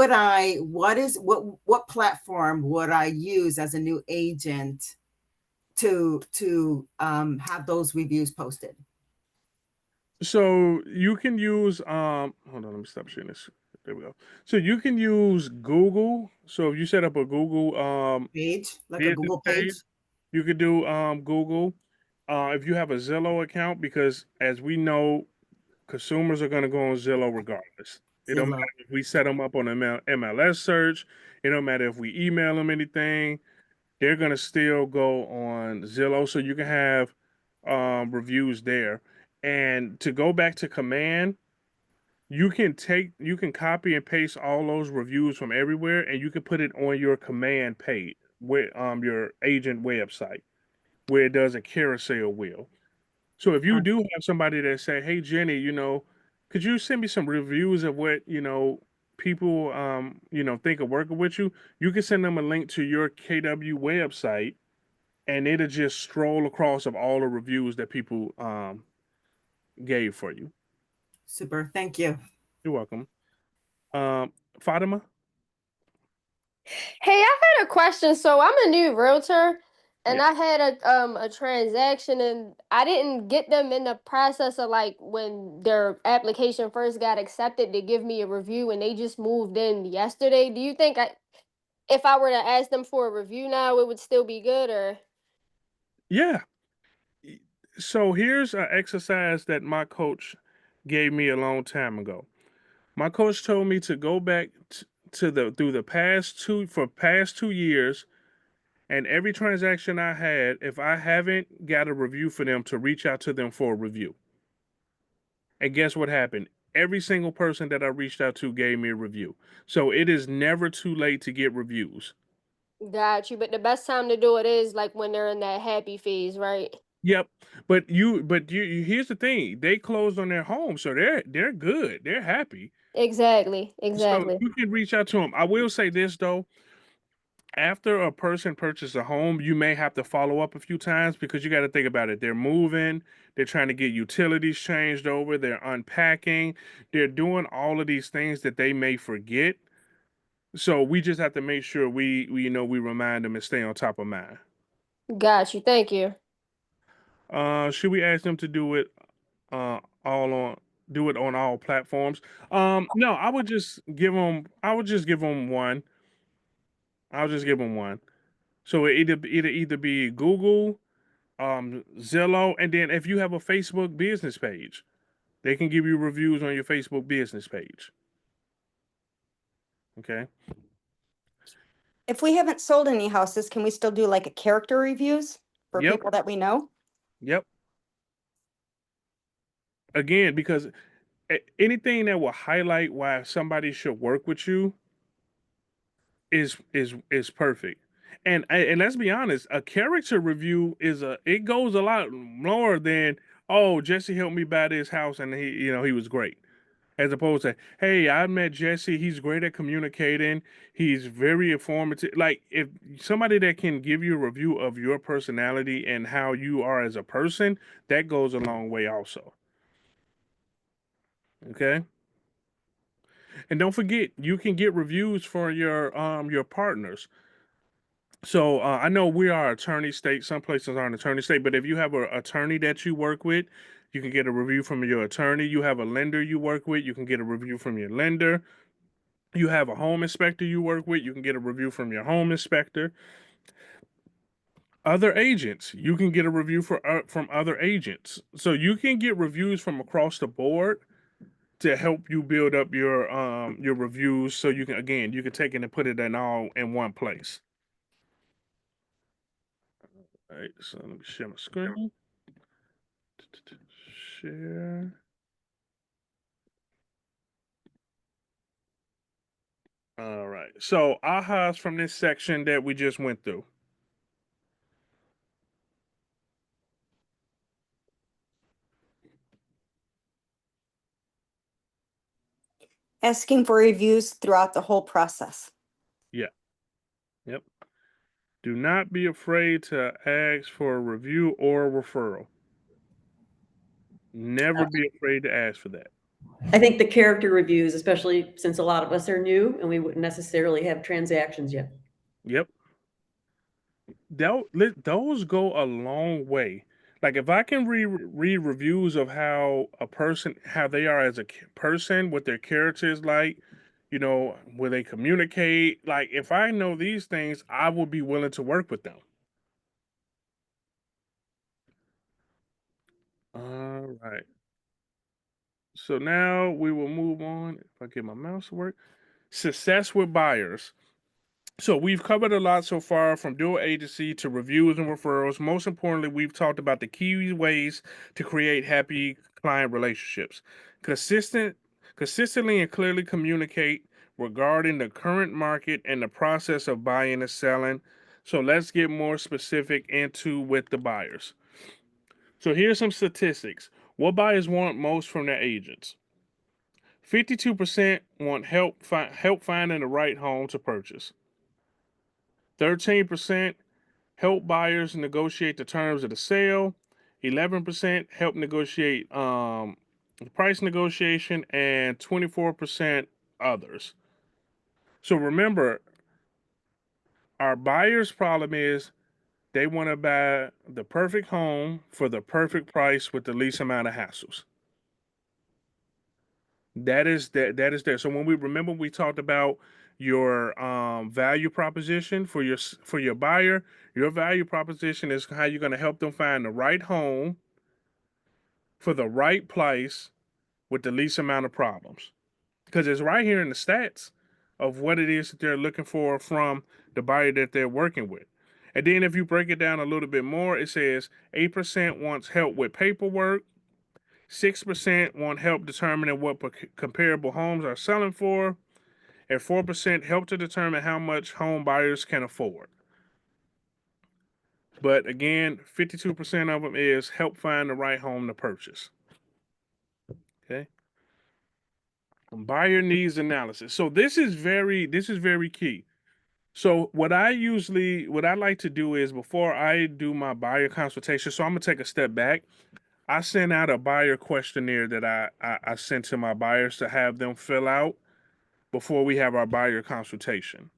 platform would I use as a new agent to have those reviews posted? So you can use hold on, let me stop sharing this. There we go. So you can use Google. So if you set up a Google Page, like a business Google page, page? you could do Google. If you have a Zillow account, because as we know, consumers are going to go on Zillow regardless. It don't Zillow. matter if we set them up on MLS search. It don't matter if we email them anything. They're going to still go on Zillow, so you can have reviews there. And to go back to command, you can copy and paste all those reviews from everywhere, and you can put it on your command page with your agent website. where it does a carousel wheel. So if you do have somebody that say, "Hey Jenny, could you send me some reviews of what people think of working with you?" You can send them a link to your KW website, and it'll just stroll across of all the reviews that people gave for you. Super. Thank you. You're welcome. Fatima? Hey, I had a question. So I'm a new realtor and Yeah. I had a transaction and I didn't get them in the process of like when their application first got accepted to give me a review and they just moved in yesterday. Do you think if I were to ask them for a review now, it would still be good or Yeah. So here's an exercise that my coach gave me a long time ago. My coach told me to go back to the through the past 2 years, and every transaction I had, if I haven't got a review for them, to reach out to them for a review. And guess what happened? Every single person that I reached out to gave me a review. So it is never too late to get reviews. got you? But the best time to do it is like when they're in that happy phase, right? Yep. But here's the thing. They closed on their home, so they're good. They're happy. Exactly. So Exactly. you can reach out to them. I will say this though, after a person purchases a home, you may have to follow up a few times because you got to think about it. They're moving, they're trying to get utilities changed over, they're unpacking, they're doing all of these things that they may forget. So we just have to make sure we remind them and stay on top of mind. Got you. Thank you. Should we ask them to all on do it on all platforms? No, I would just give them one. I'll just give them one. So it either be Google, Zillow, and then if you have a Facebook business page, they can give you reviews on your Facebook business page. Okay. If we haven't sold any houses, can we still do like a character reviews for Yep. people that we know? Yep. Again, because anything that will highlight why somebody should work with you is perfect. And let's be honest, a character review it goes a lot more than, oh, Jesse helped me buy this house and he was great. As opposed to, hey, I met Jesse, he's great at communicating, he's very informative. Like, if somebody that can give you a review of your personality and how you are as a person, that goes a long way also. Okay? And don't forget, you can get reviews for your partners. So I know we are attorney state. Some places aren't attorney state, but if you have an attorney that you work with, you can get a review from your attorney. You have a lender you work with, you can get a review from your lender. You have a home inspector you work with, you can get a review from your home inspector. Other agents, you can get a review from other agents. So you can get reviews from across the board to help you build up your reviews. So you can take it and put it all in one place. All right, so let me share my screen. Share. All right. So ahas from this section that we just went through. Asking for reviews throughout the whole process. Yeah. Yep. Do not be afraid to ask for a review or a referral. Never be afraid to ask for that. I think the character reviews, especially since a lot of us are new and we wouldn't necessarily have transactions yet. Yep. Those go a long way. Like if I can read reviews of how they are as a person, what their character is like, will they communicate? Like if I know these things, I will be willing to work with them. All right. So now we will move on. If I get my mouse to work, success with buyers. So we've covered a lot so far, from dual agency to reviews and referrals. Most importantly, we've talked about the key ways to create happy client relationships. Consistently and clearly communicate regarding the current market and the process of buying and selling. So let's get more specific into with the buyers. So here's some statistics. What buyers want most from their agents? 52% want help finding the right home to purchase. 13% help buyers negotiate the terms of the sale. 11% help negotiate the price negotiation, and 24% others. So remember, our buyer's problem is they want to buy the perfect home for the perfect price with the least amount of hassles. That is there. So when we talked about your value proposition for your buyer, your value proposition is how you're going to help them find the right home for the right price with the least amount of problems. Because it's right here in the stats of what it is that they're looking for from the buyer that they're working with. And then if you break it down a little bit more, it says 8% wants help with paperwork, 6% want help determining what comparable homes are selling for, and 4% help to determine how much home buyers can afford. But again, 52% of them is help find the right home to purchase. Okay. Buyer needs analysis. So this is very key. So what I like to do is before I do my buyer consultation, so I'm gonna take a step back. I send out a buyer questionnaire that I sent to my buyers to have them fill out before we have our buyer consultation.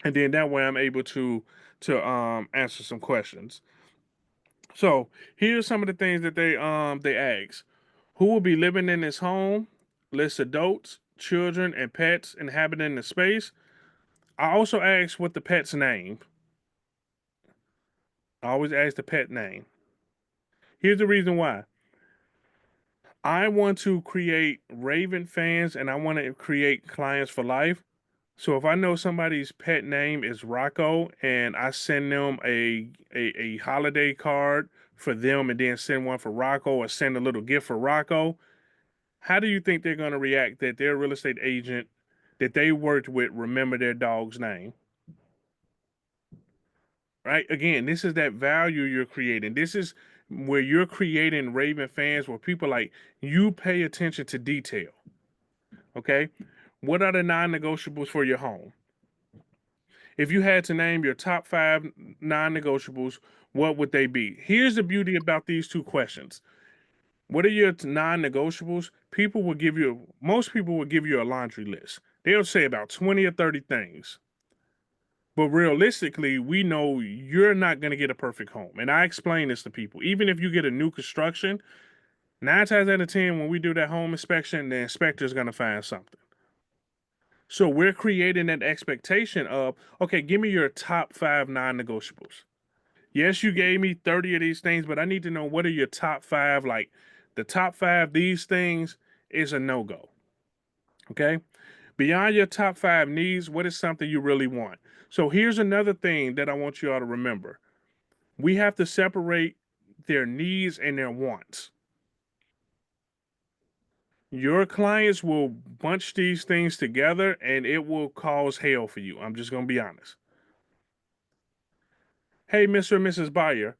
And then that way I'm able to answer some questions. So here's some of the things that they ask. Who will be living in this home? List adults, children, and pets inhabiting the space. I also ask what the pet's name. I always ask the pet name. Here's the reason why. I want to create Raven fans and I want to create clients for life. So if I know somebody's pet name is Rocco and I send them a holiday card for them and then send one for Rocco or send a little gift for Rocco, how do you think they're going to react that their real estate agent that they worked with remember their dog's name? Right? Again, this is that value you're creating. This is where you're creating Raven fans where people like you pay attention to detail. Okay? What are the non-negotiables for your home? If you had to name your top 5 non-negotiables, what would they be? Here's the beauty about these two questions. What are your non-negotiables? Most people will give you a laundry list. They'll say about 20 or 30 things. But realistically, we know you're not going to get a perfect home. And I explain this to people. Even if you get a new construction, 9 times out of 10, when we do that home inspection, the inspector is going to find something. So we're creating that expectation of, okay, give me your top 5 non-negotiables. Yes, you gave me 30 of these things, but I need to know what are your top 5. Like the top 5, these things is a no-go. Okay. Beyond your top 5 needs, what is something you really want? So here's another thing that I want you all to remember. We have to separate their needs and their wants. Your clients will bunch these things together and it will cause hell for you. I'm just going to be honest. Hey, Mr. and Mrs. Buyer,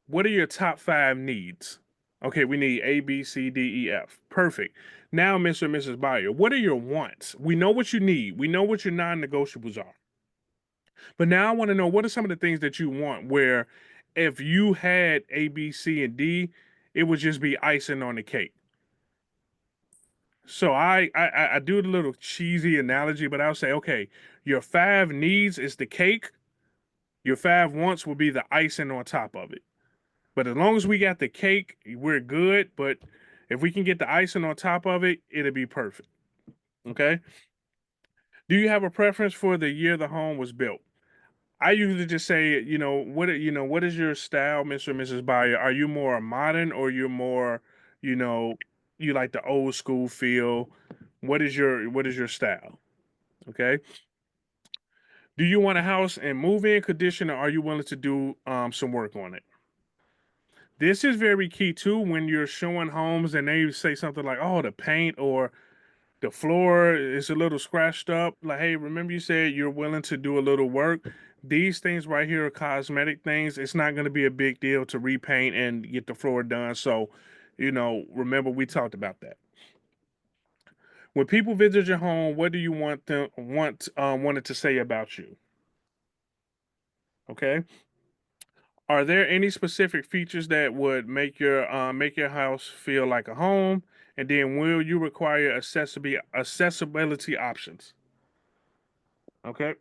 what are your top 5 needs? Okay, we need A, B, C, D, E, F. Perfect. Now, Mr. and Mrs. Buyer, what are your wants? We know what you need. We know what your non-negotiables are. But now I want to know what are some of the things that you want where if you had A, B, C, and D, it would just be icing on the cake. So I do the little cheesy analogy, but I'll say, okay, your 5 needs is the cake. Your 5 wants will be the icing on top of it. But as long as we got the cake, we're good. But if we can get the icing on top of it, it'll be perfect. Okay. Do you have a preference for the year the home was built? I usually just say, what is your style, Mr. and Mrs. Buyer? Are you more modern or you're more, you like the old school feel? What is your style? Okay. Do you want a house in move-in condition or are you willing to do some work on it? This is very key too when you're showing homes and they say something like, oh, the paint or the floor is a little scratched up. Like, hey, remember you said you're willing to do a little work? these things right here are cosmetic things. It's not going to be a big deal to repaint and get the floor done. So, remember we talked about that. When people visit your home, what do you wanted to say about you? Okay. Are there any specific features that would make your house feel like a home? And then will you require accessibility options? Okay.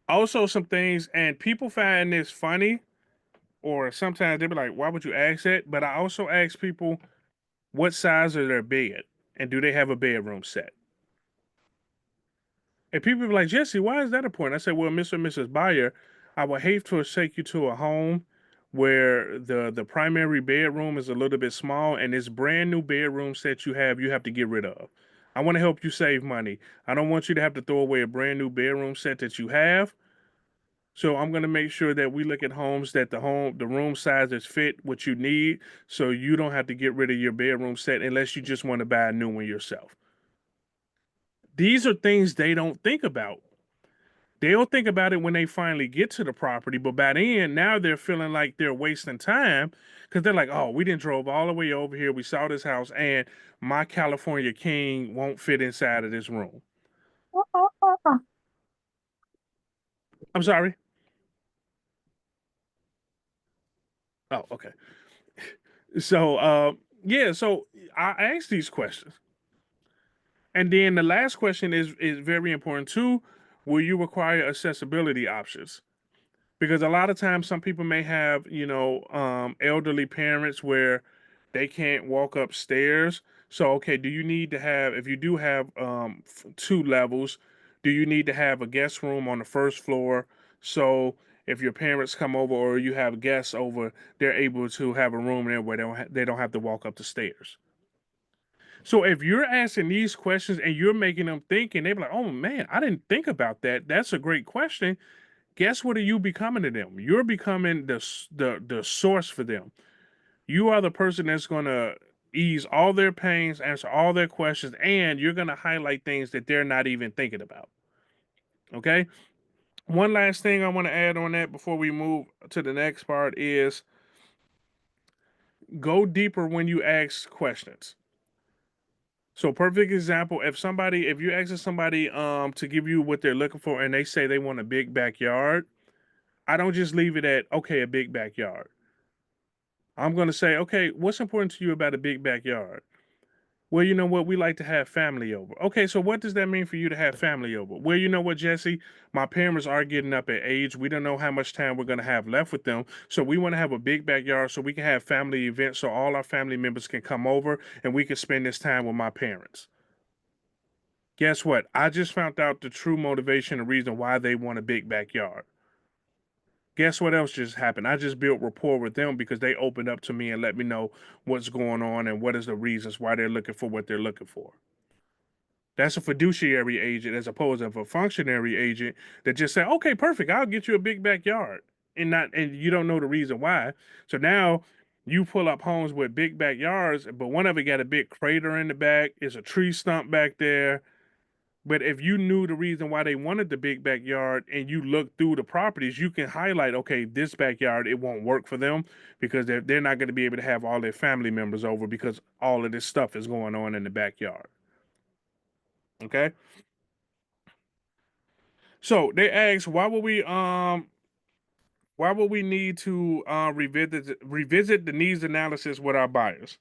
Also, some things, and people find this funny, or sometimes they'll be like, "Why would you ask that?" But I also ask people, what size are their bed, and do they have a bedroom set? And people be like, Jesse, why is that important? I said, well, Mr. and Mrs. Buyer, I would hate to take you to a home where the primary bedroom is a little bit small and this brand new bedroom set you have to get rid of. I want to help you save money. I don't want you to have to throw away a brand new bedroom set that you have. So I'm going to make sure that we look at homes that the room sizes fit what you need, so you don't have to get rid of your bedroom set unless you just want to buy a new one yourself. These are things they don't think about. They'll think about it when they finally get to the property, but by then, now they're feeling like they're wasting time because they're like, oh, we didn't drove all the way over here. We saw this house, and my California King won't fit inside of this room. I'm sorry. Oh, okay. So, yeah, so I asked these questions. And then the last question is very important too. Will you require accessibility options? Because a lot of times some people may have elderly parents where they can't walk upstairs. So okay, do you need to have, if you do have two levels, do you need to have a guest room on the first floor, so if your parents come over or you have guests over, they're able to have a room there where they don't have to walk up the stairs? So if you're asking these questions and you're making them think, and they're like, oh man, I didn't think about that, that's a great question. Guess what are you becoming to them? You're becoming the source for them. You are the person that's going to ease all their pains, answer all their questions, and you're going to highlight things that they're not even thinking about. Okay? One last thing I want to add on that before we move to the next part is go deeper when you ask questions. So perfect example, if you're asking somebody to give you what they're looking for and they say they want a big backyard, I don't just leave it at, okay, a big backyard. I'm going to say, okay, what's important to you about a big backyard? Well, you know what? We like to have family over. Okay, so what does that mean for you to have family over? Well, you know what, Jesse? My parents are getting up in age. We don't know how much time we're going to have left with them. So we want to have a big backyard so we can have family events so all our family members can come over and we can spend this time with my parents. Guess what? I just found out the true motivation and reason why they want a big backyard. Guess what else just happened? I just built rapport with them because they opened up to me and let me know what's going on and what is the reasons why they're looking for what they're looking for. That's a fiduciary agent as opposed to a functionary agent that just say, okay, perfect, I'll get you a big backyard. And you don't know the reason why. So now you pull up homes with big backyards, but one of it got a big crater in the back, is a tree stump back there. But if you knew the reason why they wanted the big backyard and you look through the properties, you can highlight, okay, this backyard, it won't work for them because they're not going to be able to have all their family members over because all of this stuff is going on in the backyard. Okay. So they asked, why would we need to revisit the needs analysis with our buyers?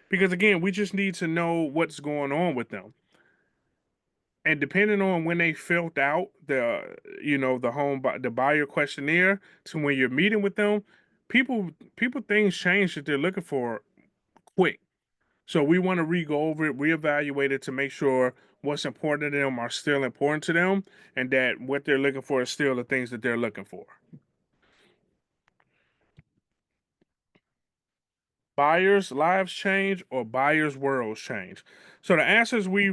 Because again, we just need to know what's going on with them. And depending on when they filled out the buyer questionnaire to when you're meeting with them, people things change that they're looking for quick. So we want to re-go over it, reevaluate it to make sure what's important to them are still important to them and that what they're looking for is still the things that they're looking for. Buyers' lives change or buyers' worlds change. So the answers we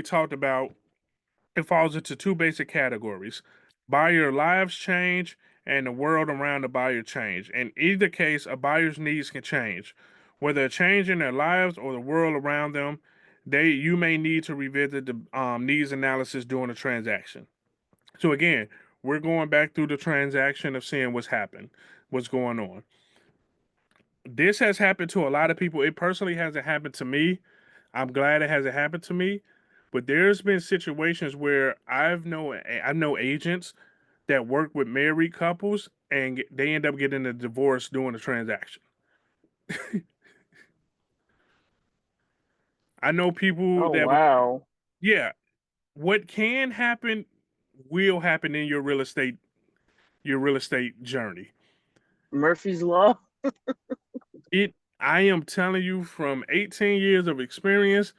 talked about, it falls into two basic categories. Buyer lives change and the world around the buyer change. In either case, a buyer's needs can change. Whether a change in their lives or the world around them, you may need to revisit the needs analysis during the transaction. So again, We're going back through the transaction of seeing what's happened, what's going on. This has happened to a lot of people. It personally hasn't happened to me. I'm glad it hasn't happened to me. But there's been situations where I know agents that work with married couples and they end up getting a divorce during the transaction. I know people Oh that wow. yeah, what can happen will happen in your real estate journey. Murphy's Law. It I am telling you from 18 years of experience,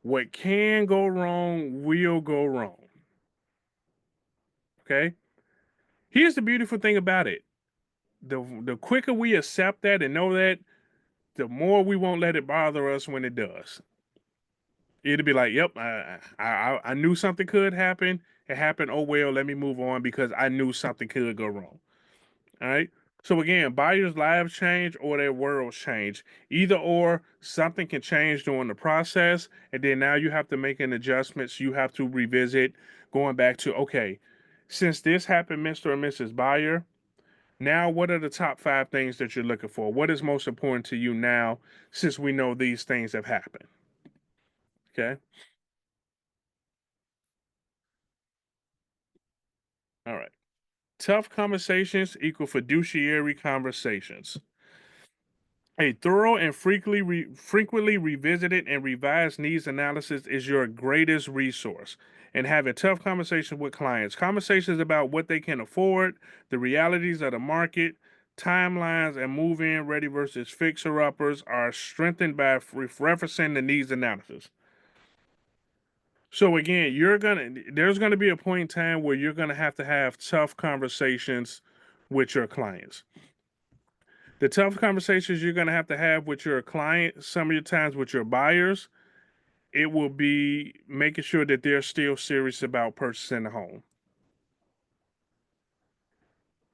what can go wrong will go wrong. Okay? Here's the beautiful thing about it. The quicker we accept that and know that, the more we won't let it bother us when it does. It'll be like, yep, I knew something could happen. It happened. Oh well, let me move on because I knew something could go wrong. All right. So again, buyers' lives change or their worlds change. Either or, something can change during the process, and then now you have to make an adjustments. You have to revisit, going back to okay, since this happened, Mr. and Mrs. Buyer. Now, what are the top 5 things that you're looking for? What is most important to you now, since we know these things have happened? Okay. All right. Tough conversations equal fiduciary conversations. A thorough and frequently revisited and revised needs analysis is your greatest resource. And having tough conversations with clients, conversations about what they can afford, the realities of the market, timelines, and move in ready versus fixer uppers are strengthened by referencing the needs analysis. So again, there's gonna be a point in time where you're gonna have tough conversations with your clients. The tough conversations you're going to have with your client, some of your times with your buyers, it will be making sure that they're still serious about purchasing a home.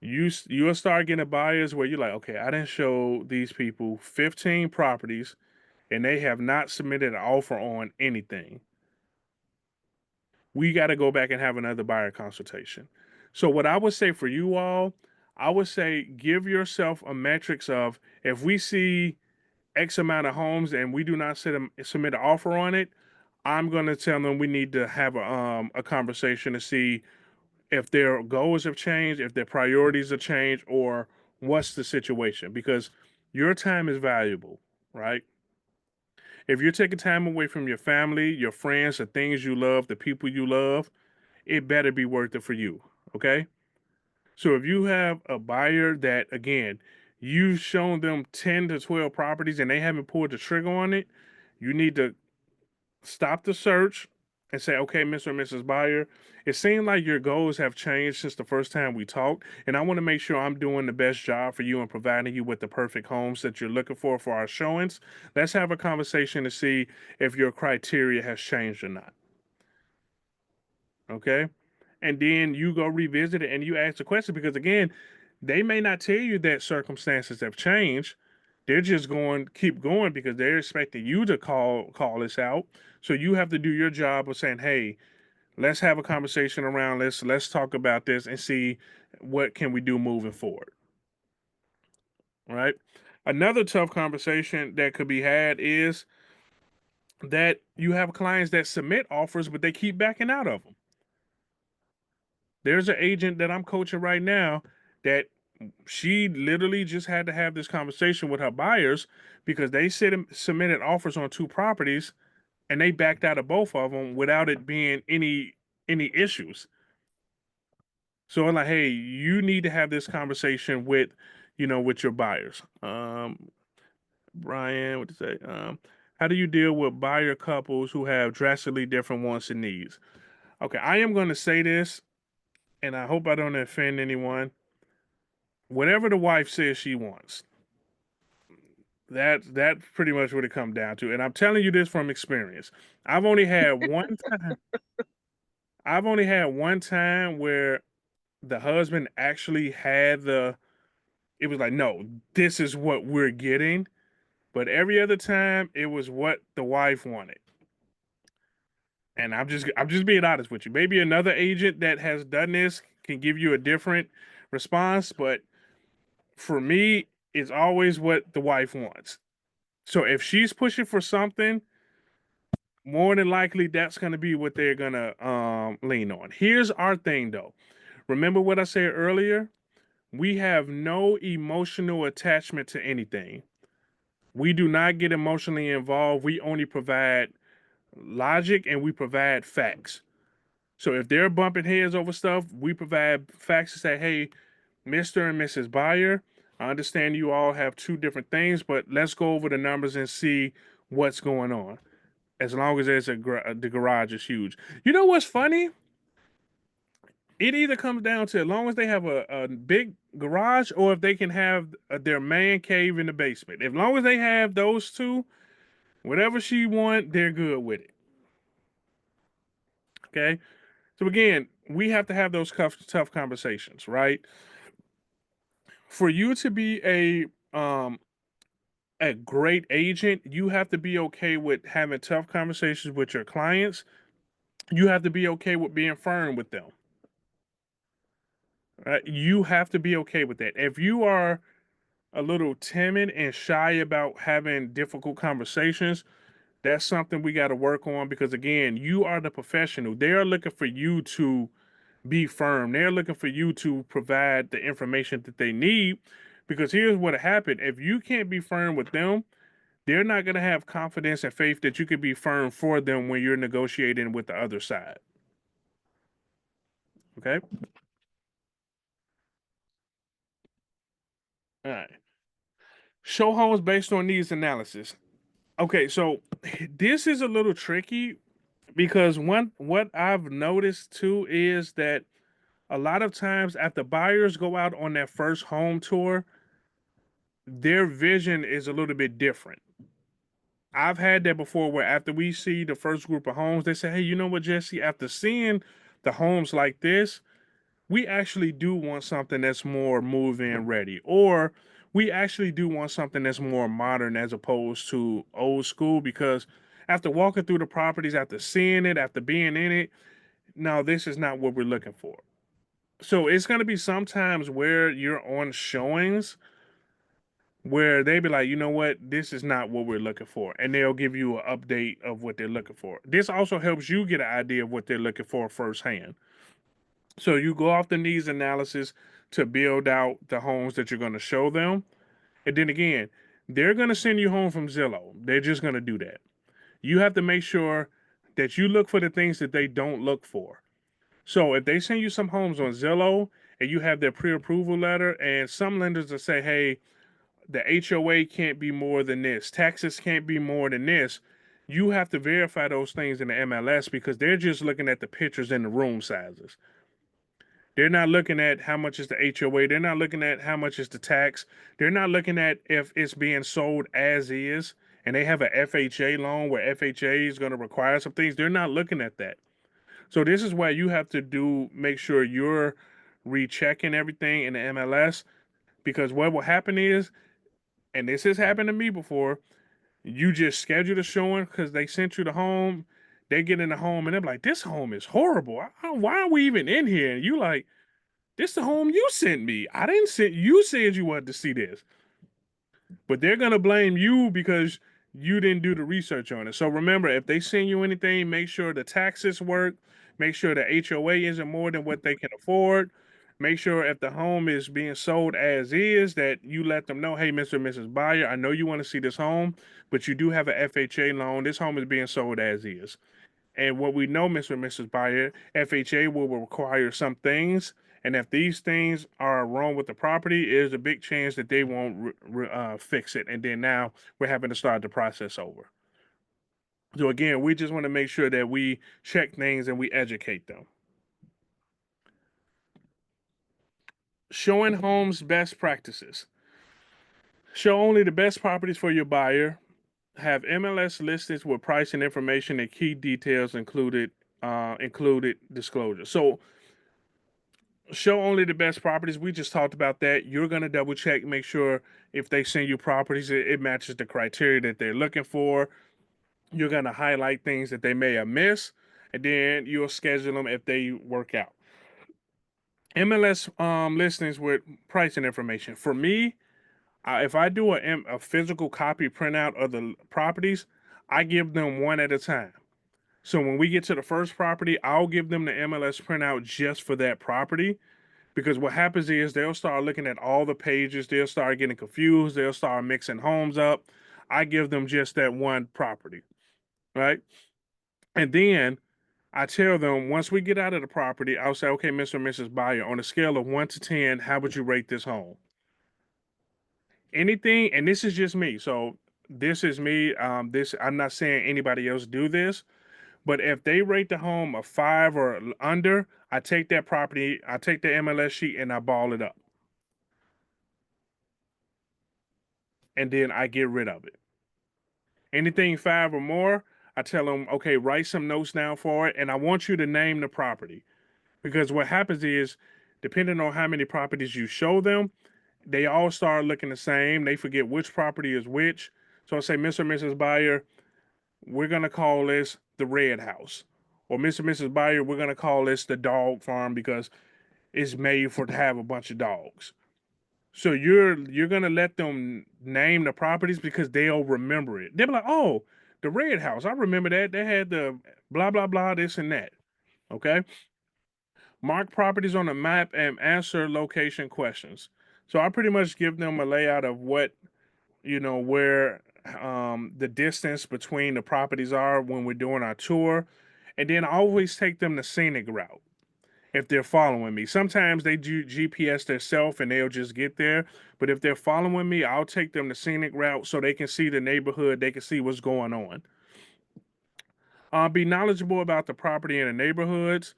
You'll start getting buyers where you're like, okay, I didn't show these people 15 properties and they have not submitted an offer on anything. We got to go back and have another buyer consultation. So what I would say for you all, I would say give yourself a metrics of if we see X amount of homes and we do not submit an offer on it, I'm going to tell them we need to have a conversation to see if their goals have changed, if their priorities have changed, or what's the situation. Because your time is valuable, right? If you're taking time away from your family, your friends, the things you love, the people you love, it better be worth it for you. Okay. So if you have a buyer that, again, you've shown them 10 to 12 properties and they haven't pulled the trigger on it, you need to stop the search and say, okay, Mr. and Mrs. Buyer, it seemed like your goals have changed since the first time we talked. And I want to make sure I'm doing the best job for you and providing you with the perfect homes that you're looking for our showings. Let's have a conversation to see if your criteria has changed or not. Okay. And then you go revisit it and you ask the question because again, they may not tell you that circumstances have changed. They're just going keep going because they're expecting you to call this out. So you have to do your job of saying, "Hey, let's have a conversation around this. Let's talk about this and see what can we do moving forward." Right? Another tough conversation that could be had is that you have clients that submit offers but they keep backing out of them. There's an agent that I'm coaching right now that she literally just had to have this conversation with her buyers because they submitted offers on 2 properties and they backed out of both of them without it being any issues. So I'm like, hey, you need to have this conversation with your buyers. Brian, what to say? How do you deal with buyer couples who have drastically different wants and needs? Okay, I am going to say this, and I hope I don't offend anyone. Whatever the wife says she wants, that's pretty much what it comes down to. And I'm telling you this from experience. I've only had one time. I've only had one time where the husband actually had it was like, no, this is what we're getting. But every other time it was what the wife wanted. And I'm just being honest with you. Maybe another agent that has done this can give you a different response, but for me, it's always what the wife wants. So if she's pushing for something, more than likely that's going to be what they're going to lean on. Here's our thing though. Remember what I said earlier? We have no emotional attachment to anything. We do not get emotionally involved. We only provide logic and we provide facts. So if they're bumping heads over stuff, we provide facts to say, hey, Mr. and Mrs. Buyer, I understand you all have two different things, but let's go over the numbers and see what's going on. As long as there's the garage is huge. You know what's funny? It either comes down to as long as they have a big garage or if they can have their man cave in the basement. As long as they have those two, whatever she want, they're good with it. Okay? So again, we have to have those tough conversations, right? For you to be a great agent, you have to be okay with having tough conversations with your clients. You have to be okay with being firm with them. Right? You have to be okay with that. If you are a little timid and shy about having difficult conversations, that's something we got to work on because again, you are the professional. They are looking for you to be firm. They're looking for you to provide the information that they need because here's what happened. If you can't be firm with them, they're not going to have confidence and faith that you can be firm for them when you're negotiating with the other side. Okay? All right. Show homes based on needs analysis. Okay, so this is a little tricky because what I've noticed too is that a lot of times after buyers go out on their first home tour, their vision is a little bit different. I've had that before where after we see the first group of homes, they say, hey, you know what, Jesse, after seeing the homes like this, we actually do want something that's more move-in ready, or we actually do want something that's more modern as opposed to old school because after walking through the properties, after seeing it, after being in it, no, this is not what we're looking for. So it's going to be sometimes where you're on showings where they be like, you know what, this is not what we're looking for. And they'll give you an update of what they're looking for. This also helps you get an idea of what they're looking for firsthand. So you go off the needs analysis to build out the homes that you're going to show them. And then again, they're going to send you home from Zillow. They're just going to do that. You have to make sure that you look for the things that they don't look for. So if they send you some homes on Zillow and you have their pre-approval letter and some lenders will say, hey, the HOA can't be more than this, taxes can't be more than this, you have to verify those things in the MLS because they're just looking at the pictures and the room sizes. They're not looking at how much is the HOA. They're not looking at how much is the tax. They're not looking at if it's being sold as is and they have a FHA loan where FHA is going to require some things. They're not looking at that. So this is why you have to make sure you're rechecking everything in the MLS because what will happen is, and this has happened to me before, you just schedule the showing because they sent you the home. They get in the home and they're like, this home is horrible. Why are we even in here? And you like, this the home you sent me. I didn't send you said you wanted to see this. But they're gonna blame you because you didn't do the research on it. So remember, if they send you anything, make sure the taxes work, make sure the HOA isn't more than what they can afford. Make sure if the home is being sold as is, that you let them know, hey, Mr. and Mrs. Buyer, I know you want to see this home, but you do have an FHA loan. This home is being sold as is. And what we know, Mr. and Mrs. Buyer, FHA will require some things. And if these things are wrong with the property, there's a big chance that they won't fix it. And then now we're having to start the process over. So again, we just want to make sure that we check things and we educate them. Showing homes best practices. Show only the best properties for your buyer. Have MLS listings with pricing information and key details included disclosure. So show only the best properties. We just talked about that. You're going to double check, make sure if they send you properties, it matches the criteria that they're looking for. You're going to highlight things that they may have missed, and then you'll schedule them if they work out. MLS listings with pricing information. For me, if I do a physical copy printout of the properties, I give them one at a time. So when we get to the first property, I'll give them the MLS printout just for that property. Because what happens is they'll start looking at all the pages, they'll start getting confused, they'll start mixing homes up. I give them just that one property, right? And then I tell them once we get out of the property, I'll say, okay, Mr. and Mrs. Buyer, on a scale of 1 to 10, how would you rate this home? Anything, and this is just me. So this is me. This I'm not saying anybody else do this, but if they rate the home a 5 or under, I take that property, I take the MLS sheet and I ball it up. And then I get rid of it. Anything 5 or more, I tell them, okay, write some notes down for it, and I want you to name the property. Because what happens is, depending on how many properties you show them, they all start looking the same. They forget which property is which. So I say, Mr. and Mrs. Buyer, we're going to call this the Red House. Or Mr. and Mrs. Buyer, we're going to call this the Dog Farm because it's made for to have a bunch of dogs. So you're gonna let them name the properties because they'll remember it. They'll be like, oh, the Red House. I remember that. They had the blah blah blah, this and that. Okay. Mark properties on the map and answer location questions. So I pretty much give them a layout of what, where the distance between the properties are when we're doing our tour. And then I always take them the scenic route if they're following me. Sometimes they do GPS themselves and they'll just get there. But if they're following me, I'll take them the scenic route so they can see the neighborhood, they can see what's going on. Be knowledgeable about the property and the neighborhoods.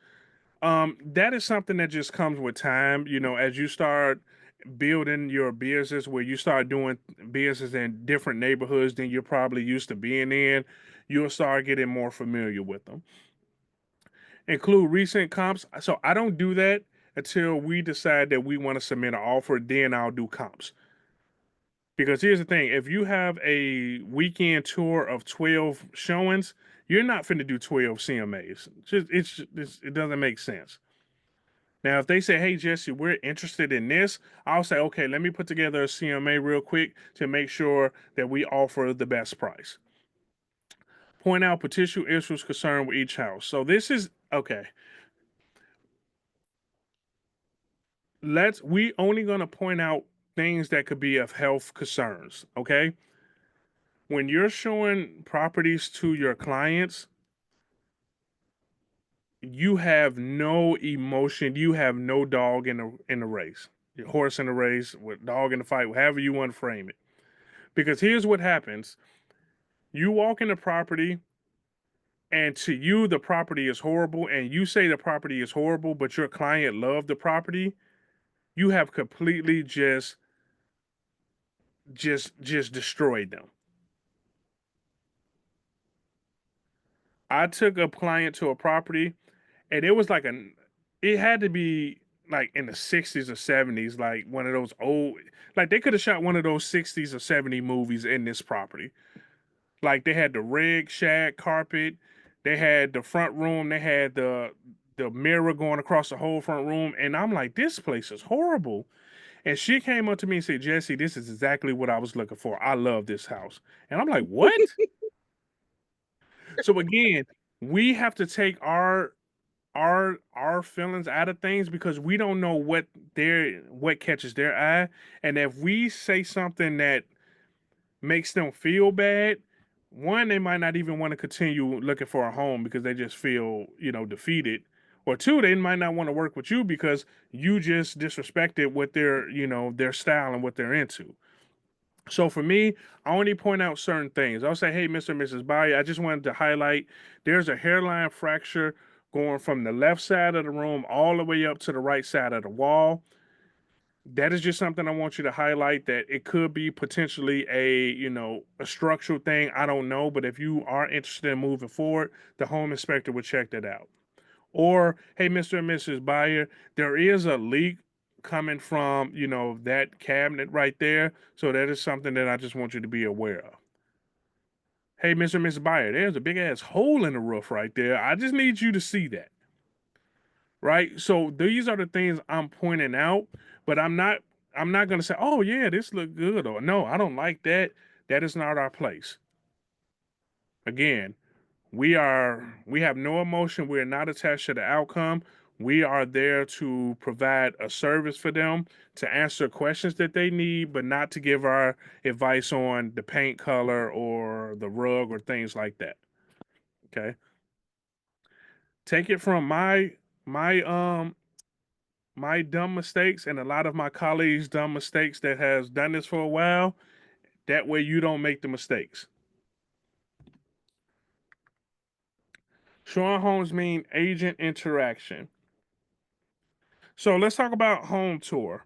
That is something that just comes with time. As you start building your business, where you start doing business in different neighborhoods than you're probably used to being in, you'll start getting more familiar with them. Include recent comps. So I don't do that until we decide that we want to submit an offer. Then I'll do comps. Because here's the thing: if you have a weekend tour of 12 showings, you're not finna do 12 CMAs. It doesn't make sense. Now, if they say, "Hey Jesse, we're interested in this," I'll say, "Okay, let me put together a CMA real quick to make sure that we offer the best price." Point out potential issues concerned with each house. So this is okay. We only going to point out things that could be of health concerns. Okay, when you're showing properties to your clients, you have no emotion, you have no dog in the race, your horse in the race, with dog in the fight, however you want to frame it. Because here's what happens: you walk in the property, and to you the property is horrible, and you say the property is horrible, but your client loved the property. You have completely just destroyed them. I took a client to a property, and it was it had to be like in the 60s or 70s, like one of those old, like they could have shot one of those 60s or 70 movies in this property. Like they had the red shag carpet, they had the front room, they had the mirror going across the whole front room, and I'm like, this place is horrible. And she came up to me and said, Jesse, this is exactly what I was looking for. I love this house. And I'm like, what? So again, we have to take our feelings out of things because we don't know what catches their eye. And if we say something that makes them feel bad, one, they might not even want to continue looking for a home because they just feel, defeated. Or two, they might not want to work with you because you just disrespected what their style and what they're into. So for me, I only point out certain things. I'll say, hey, Mr. and Mrs. Bayer, I just wanted to highlight there's a hairline fracture going from the left side of the room all the way up to the right side of the wall. That is just something I want you to highlight, that it could be potentially a structural thing. I don't know. But if you are interested in moving forward, the home inspector would check that out. Or, hey, Mr. and Mrs. Buyer, there is a leak coming from, that cabinet right there. So that is something that I just want you to be aware of. Hey, Mr. and Mrs. Buyer, there's a big ass hole in the roof right there. I just need you to see that. right? So these are the things I'm pointing out, but I'm not going to say, "Oh yeah, this look good," or "No, I don't like that." That is not our place. Again, we have no emotion. We're not attached to the outcome. We are there to provide a service for them, to answer questions that they need, but not to give our advice on the paint color or the rug or things like that. Okay. Take it from my my dumb mistakes and a lot of my colleagues' dumb mistakes that has done this for a while. That way you don't make the mistakes. Showing homes mean agent interaction. So let's talk about home tour.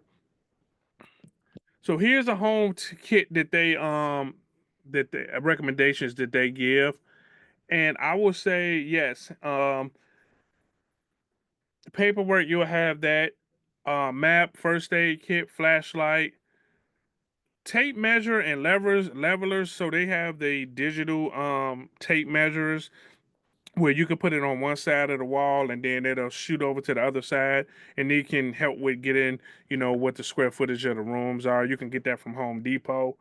So here's a kit that they recommendations that they give, and I will say yes. Paperwork, you'll have that map, first aid kit, flashlight, tape measure, and levelers. So they have the digital tape measures where you can put it on one side of the wall and then it'll shoot over to the other side, and it can help with getting what the square footage of the rooms are. You can get that from Home Depot.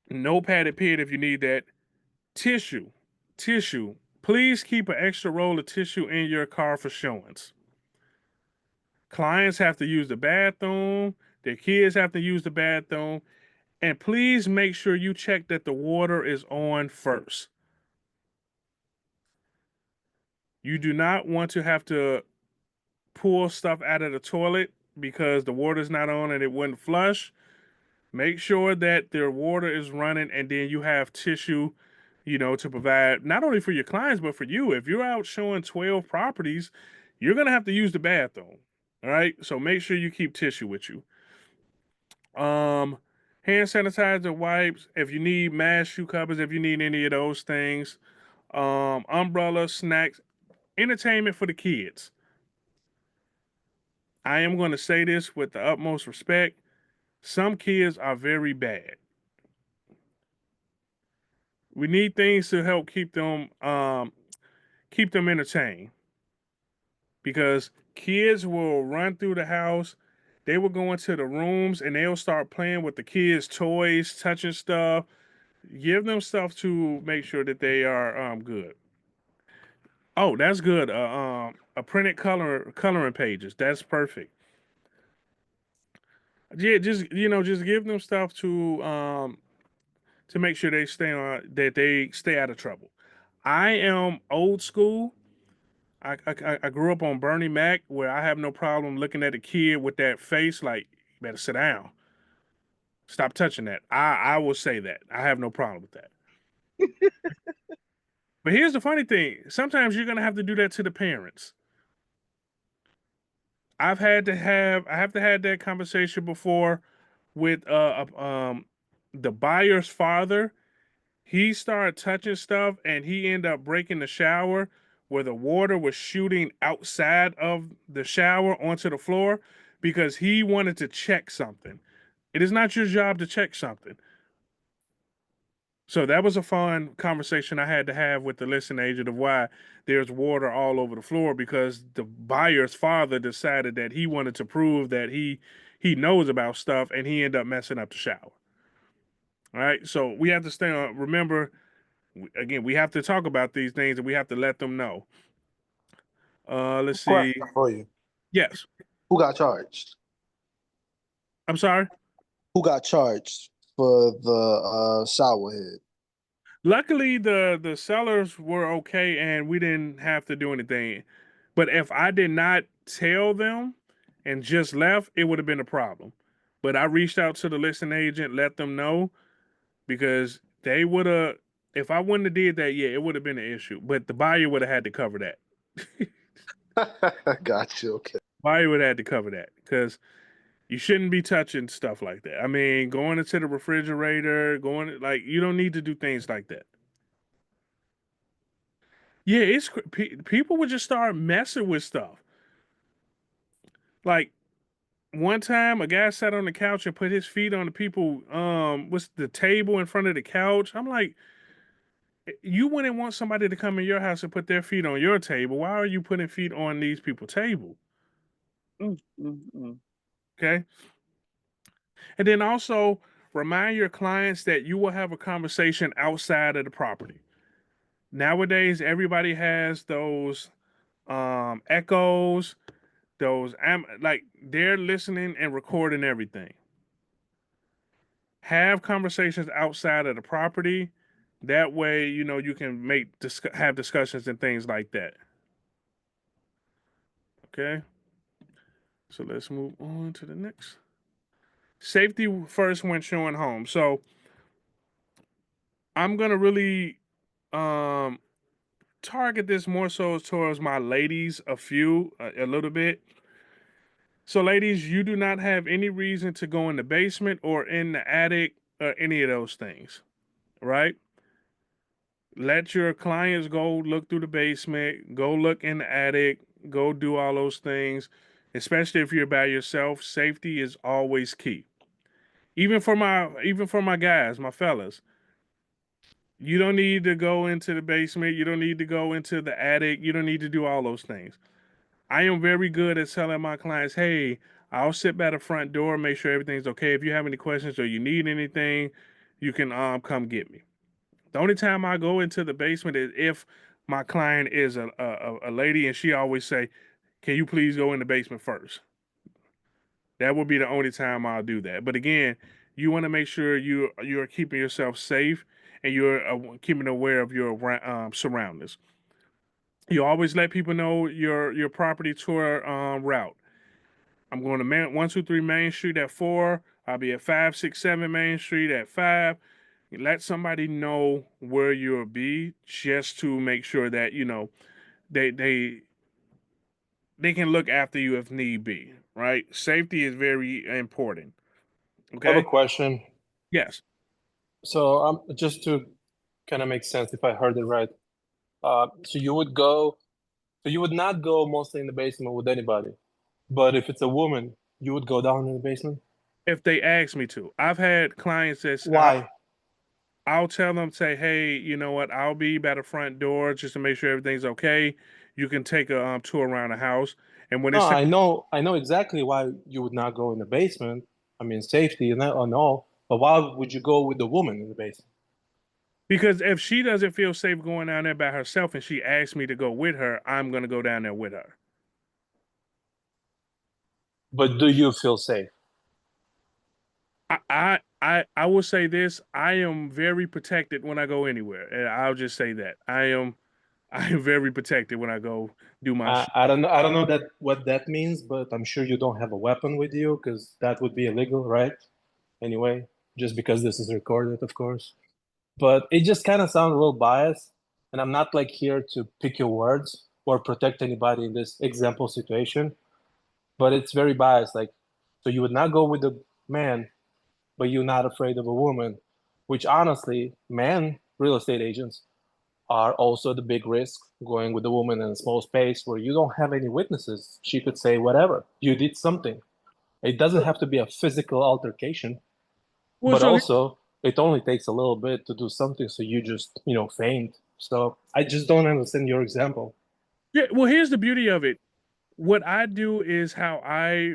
No padded pit if you need that. Tissue. Tissue. Please keep an extra roll of tissue in your car for showings. Clients have to use the bathroom, their kids have to use the bathroom, and please make sure you check that the water is on first. You do not want to have to pull stuff out of the toilet because the water's not on and it wouldn't flush. Make sure that their water is running, and then you have tissue, to provide not only for your clients but for you. If you're out showing 12 properties, you're gonna have to use the bathroom. All right, so make sure you keep tissue with you. Um, Hand sanitizer, wipes. If you need mask, shoe covers, if you need any of those things. Umbrellas, snacks, entertainment for the kids. I am going to say this with the utmost respect. Some kids are very bad. We need things to help keep them entertained, because kids will run through the house. They will go into the rooms and they'll start playing with the kids' toys, touching stuff. Give them stuff to make sure that they are good. Oh, that's good. A printed coloring pages. That's perfect. Yeah, just give them stuff to make sure they stay out of trouble. I am old school. I grew up on Bernie Mac, where I have no problem looking at a kid with that face like, you better sit down. Stop touching that. I will say that. I have no problem with that. But here's the funny thing. Sometimes you're gonna have to do that to the parents. I have to have that conversation before with the buyer's father. He started touching stuff and he ended up breaking the shower where the water was shooting outside of the shower onto the floor because he wanted to check something. It is not your job to check something. So that was a fun conversation I had to have with the listing agent of why there's water all over the floor, because the buyer's father decided that he wanted to prove that he knows about stuff, and he ended up messing up the shower. All right. So we have to stay on. Remember, again, we have to talk about these things and we have to let them know. Let's see. Question for you. Yes. Who got charged? I'm sorry. Who got charged for the shower head? Luckily, the sellers were okay and we didn't have to do anything. But if I did not tell them and just left, it would have been a problem. But I reached out to the listing agent, let them know, because they would have. If I wouldn't have did that, yeah, it would have been an issue. But the buyer would have had to cover that. Got you. Okay. Buyer would have had to cover that because you shouldn't be touching stuff like that. I mean, going into the refrigerator, you don't need to do things like that. Yeah, people would just start messing with stuff. Like one time, a guy sat on the couch and put his feet on the what's the table in front of the couch. I'm like, You wouldn't want somebody to come in your house and put their feet on your table. Why are you putting feet on these people's table? Okay. And then also remind your clients that you will have a conversation outside of the property. Nowadays, everybody has those echoes, those like they're listening and recording everything. Have conversations outside of the property. That way, you can have discussions and things like that. Okay. So let's move on to the next. Safety first when showing home. So I'm gonna really um target this more so towards my ladies, a little bit. So ladies, you do not have any reason to go in the basement or in the attic or any of those things, right? Let your clients go look through the basement, go look in the attic, go do all those things. Especially if you're by yourself, safety is always key. Even for my guys, my fellas, you don't need to go into the basement. You don't need to go into the attic. You don't need to do all those things. I am very good at telling my clients, hey, I'll sit by the front door, make sure everything's okay. If you have any questions or you need anything, you can come get me. The only time I go into the basement is if my client is a lady and she always say, can you please go in the basement first? That will be the only time I'll do that. But again, you want to make sure you're keeping yourself safe and you're keeping aware of your surroundings. You always let people know your property tour route. I'm going to 123 Main Street at 4. I'll be at 567 Main Street at 5. Let somebody know where you'll be just to make sure that they can look after you if need be. Right? Safety is very important. I have a Okay. question. Yes. So just to kind of make sense if I heard it right. So you would go, so you would not go mostly in the basement with anybody, but if it's a woman, you would go down in the basement? If they ask me to, I've had clients that Why? I'll tell them, say, hey, you know what? I'll be by the front door just to make sure everything's okay. You can take a tour around the house, and when No, it's I know exactly why you would not go in the basement. I mean, safety and all, but why would you go with the woman in the basement? because if she doesn't feel safe going down there by herself and she asks me to go with her, I'm gonna go down there with her. But do you feel safe? I will say this: I am very protected when I go anywhere, and I'll just say that I am very protected when I go do my. I don't know that what that means, but I'm sure you don't have a weapon with you because that would be illegal, right? Anyway, just because this is recorded, of course. But it just kind of sounds a little biased, and I'm not like here to pick your words or protect anybody in this example situation, but it's very biased. Like, so you would not go with a man, but you're not afraid of a woman, which honestly, men, real estate agents, are also the big risk going with a woman in a small space where you don't have any witnesses. She could say whatever. You did something. It doesn't have to be a physical altercation, Well, but so also it only takes a little bit to do something. So you just, faint. So I just don't understand your example. yeah, well, here's the beauty of it. What I do is how I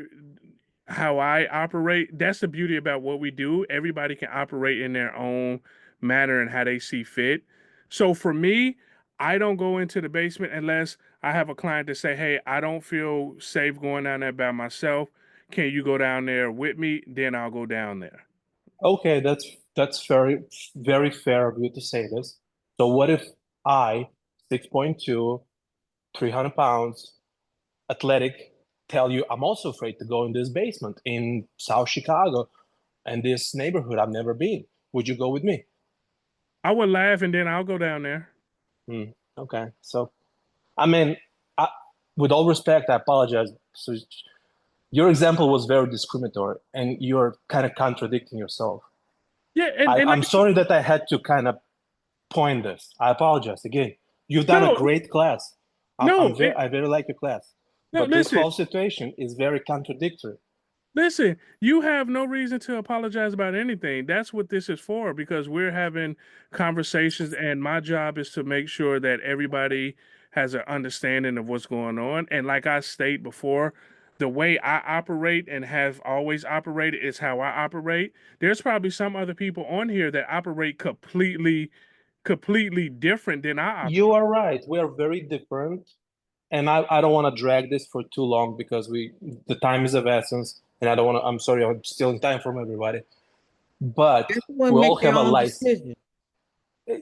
operate. That's the beauty about what we do. Everybody can operate in their own manner and how they see fit. So for me, I don't go into the basement unless I have a client to say, "Hey, I don't feel safe going down there by myself. Can you go down there with me?" Then I'll go down there. Okay, that's very very fair of you to say this. So what if I, 6'2", 300 pounds, athletic, tell you I'm also afraid to go in this basement in South Chicago and this neighborhood I've never been? Would you go with me? I would laugh and then I'll go down there. Okay, so I mean, with all respect, I apologize. So your example was very discriminatory, and you're kind of contradicting yourself. Yeah, and like I'm sorry that I had to kind of point this. I apologize again. You've done a no, great class. no, I very like your class, no. but this Listen, whole situation is very contradictory. Listen, you have no reason to apologize about anything. That's what this is for, because we're having conversations, and my job is to make sure that everybody has an understanding of what's going on. And like I stated before, the way I operate and have always operated is how I operate. There's probably some other people on here that operate completely different than I operate. You are right. We are very different. And I don't want to drag this for too long because the time is of essence. And I don't want to, I'm sorry, I'm stealing time from everybody. But we all Make your have a own license. decision.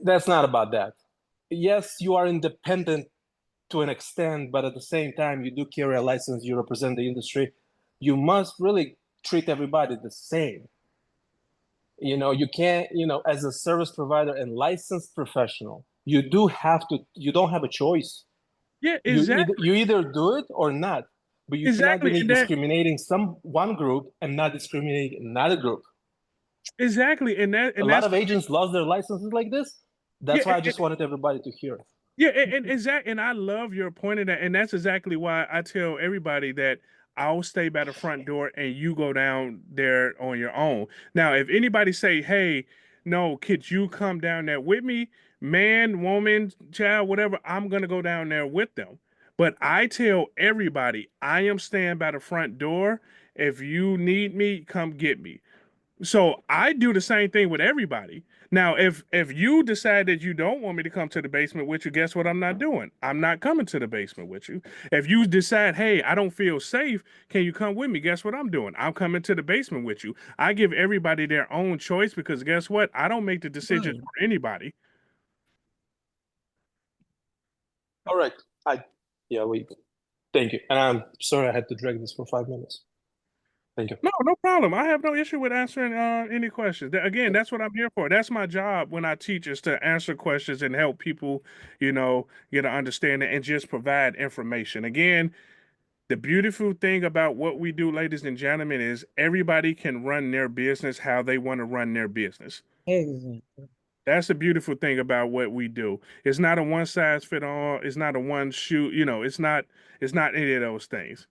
That's not about that. Yes, you are independent to an extent, but at the same time, you do carry a license, you represent the industry. You must really treat everybody the same. You can't, as a service provider and licensed professional, you don't have a choice. Yeah, You exactly. either do it or not, but you cannot Exactly. be And that discriminating one group and not discriminating another group. exactly. And A lot of agents lost their licenses like this. That's why I just wanted everybody to hear it. Yeah, and I love your point of that, and that's exactly why I tell everybody that I'll stay by the front door and you go down there on your own. Now, if anybody say, "Hey, no, could you come down there with me?" Man, woman, child, whatever, I'm gonna go down there with them. But I tell everybody, I am staying by the front door. If you need me, come get me. So I do the same thing with everybody. Now, if you decide that you don't want me to come to the basement with you, guess what I'm not doing? I'm not coming to the basement with you. If you decide, hey, I don't feel safe, can you come with me? Guess what I'm doing? I'm coming to the basement with you. I give everybody their own choice because guess what? I don't make the decisions for anybody. All right. Thank you. And I'm sorry I had to drag this for 5 minutes. Thank you. No problem. I have no issue with answering any questions. Again, that's what I'm here for. That's my job when I teach, is to answer questions and help people, get an understanding and just provide information. Again, the beautiful thing about what we do, ladies and gentlemen, is everybody can run their business how they want to run their business. Exactly. That's the beautiful thing about what we do. It's not a one size fit all. It's not a one shoe. It's not any of those things.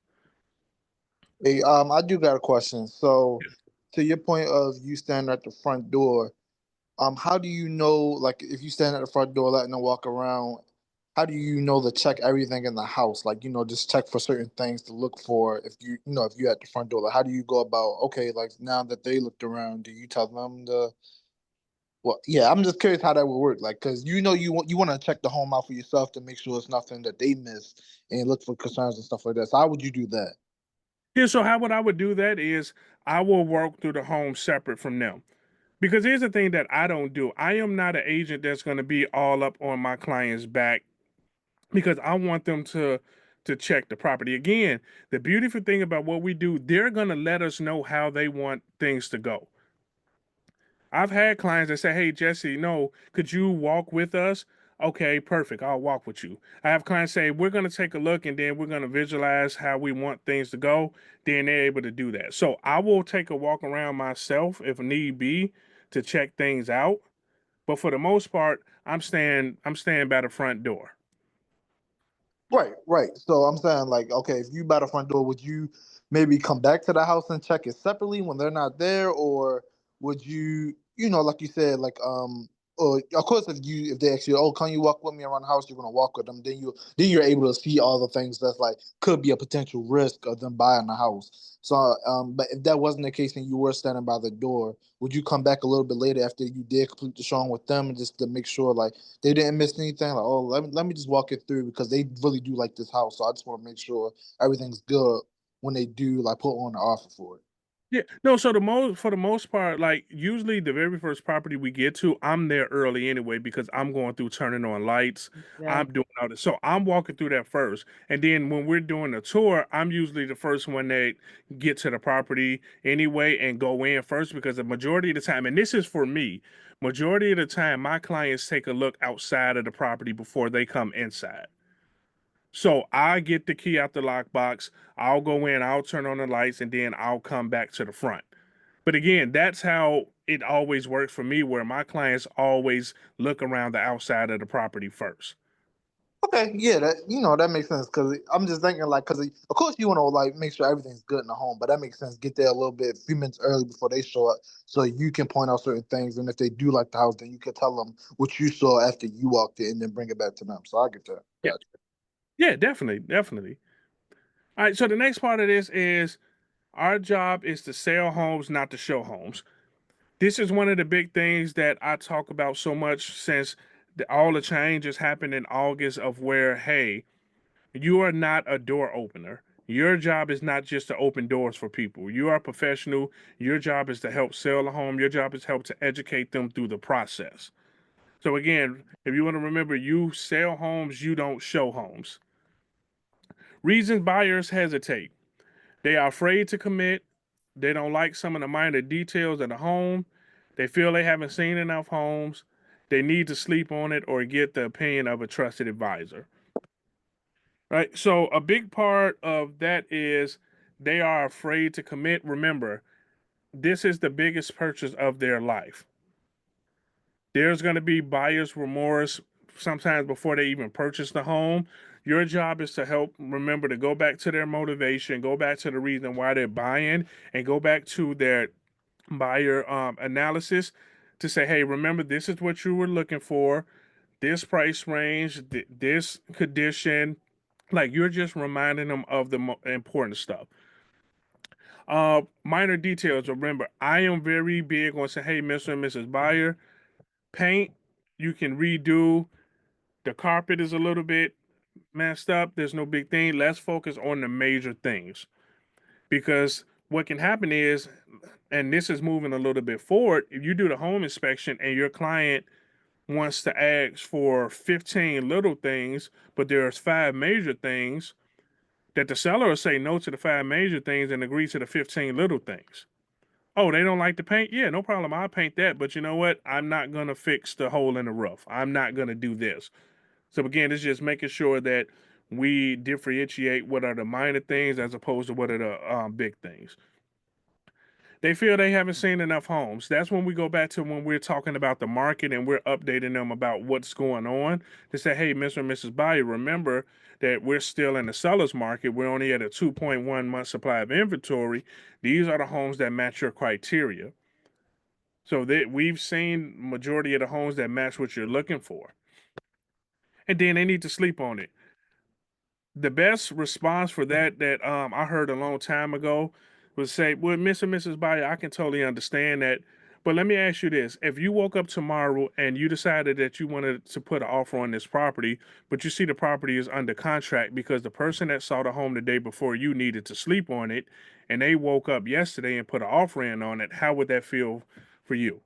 Hey, I do got a question. So, to your point of you standing at the front door, how do you know, like, if you stand at the front door letting them walk around, how do you know to check everything in the house? Like, just check for certain things to look for if you're at the front door. Like, how do you go about, okay, like now that they looked around, do you tell them to, well, yeah, I'm just curious how that would work. Like, cause you want to check the home out for yourself to make sure it's nothing that they missed and look for concerns and stuff like that. So how would you do that? Yeah, so how would I would do that is I will work through the home separate from them. Because here's the thing that I don't do. I am not an agent that's going to be all up on my client's back because I want them to check the property. Again, the beautiful thing about what we do, they're going to let us know how they want things to go. I've had clients that say, "Hey, Jesse, no, could you walk with us?" Okay, perfect. I'll walk with you. I have clients say, "We're going to take a look and then we're going to visualize how we want things to go." Then they're able to do that. So I will take a walk around myself if need be to check things out. But for the most part, I'm staying by the front door. Right, right. So I'm saying, like, okay, if you by the front door, would you maybe come back to the house and check it separately when they're not there, or would you, like you said, like, or of course, if they actually, oh, can you walk with me around the house? You're gonna walk with them. Then you're able to see all the things that's like could be a potential risk of them buying the house. So, but if that wasn't the case and you were standing by the door, would you come back a little bit later after you did complete the showing with them, just to make sure like they didn't miss anything? Like, oh, let me just walk it through because they really do like this house, so I just want to make sure everything's good when they do like put on the offer for it. Yeah, no. So for the most part, like usually the very first property we get to, I'm there early anyway because I'm going through turning on lights. Yeah. I'm doing all this, so I'm walking through that first, and then when we're doing the tour, I'm usually the first one that get to the property anyway and go in first because the majority of the time, and this is for me, majority of the time, my clients take a look outside of the property before they come inside. So I get the key out the lockbox. I'll go in, I'll turn on the lights, and then I'll come back to the front. But again, that's how it always works for me, where my clients always look around the outside of the property first. Okay, yeah, that makes sense because I'm just thinking like because of course you want to like make sure everything's good in the home, but that makes sense. Get there a little bit, a few minutes early before they show up, so you can point out certain things, and if they do like the house, then you can tell them what you saw after you walked in, and then bring it back to them. So I get that. Yeah. Gotcha. Yeah, definitely, definitely. All right, so the next part of this is our job is to sell homes, not to show homes. This is one of the big things that I talk about so much since all the changes happened in August of where, hey, you are not a door opener. Your job is not just to open doors for people. You are a professional. Your job is to help sell a home. Your job is to help to educate them through the process. So again, if you want to remember, you sell homes, you don't show homes. Reasons buyers hesitate. They are afraid to commit. They don't like some of the minor details of the home. They feel they haven't seen enough homes. They need to sleep on it or get the opinion of a trusted advisor. Right? So, a big part of that is they are afraid to commit. Remember, this is the biggest purchase of their life. There's going to be buyer's remorse sometimes before they even purchase the home. Your job is to help remember to go back to their motivation, go back to the reason why they're buying, and go back to their buyer analysis to say, hey, remember, this is what you were looking for, this price range, this condition. Like you're just reminding them of the important stuff. Minor details. Remember, I am very big on saying, hey, Mr. and Mrs. Buyer, paint you can redo. The carpet is a little bit messed up. There's no big thing. Let's focus on the major things because what can happen is, and this is moving a little bit forward, if you do the home inspection and your client wants to ask for 15 little things, but there's 5 major things, that the seller will say no to the 5 major things and agree to the 15 little things. Oh, they don't like the paint? Yeah, no problem. I'll paint that. But you know what? I'm not going to fix the hole in the roof. I'm not going to do this. So again, it's just making sure that we differentiate what are the minor things as opposed to what are the big things. They feel they haven't seen enough homes. That's when we go back to when we're talking about the market and we're updating them about what's going on to say, hey, Mr. and Mrs. Buyer, remember that we're still in the seller's market. We're only at a 2.1 month supply of inventory. These are the homes that match your criteria. So that we've seen majority of the homes that match what you're looking for. And then they need to sleep on it. The best response for that I heard a long time ago was say, well, Mr. and Mrs. Buyer, I can totally understand that. But let me ask you this. If you woke up tomorrow and you decided that you wanted to put an offer on this property, but you see the property is under contract because the person that saw the home the day before you needed to sleep on it, and they woke up yesterday and put an offer in on it, how would that feel for you?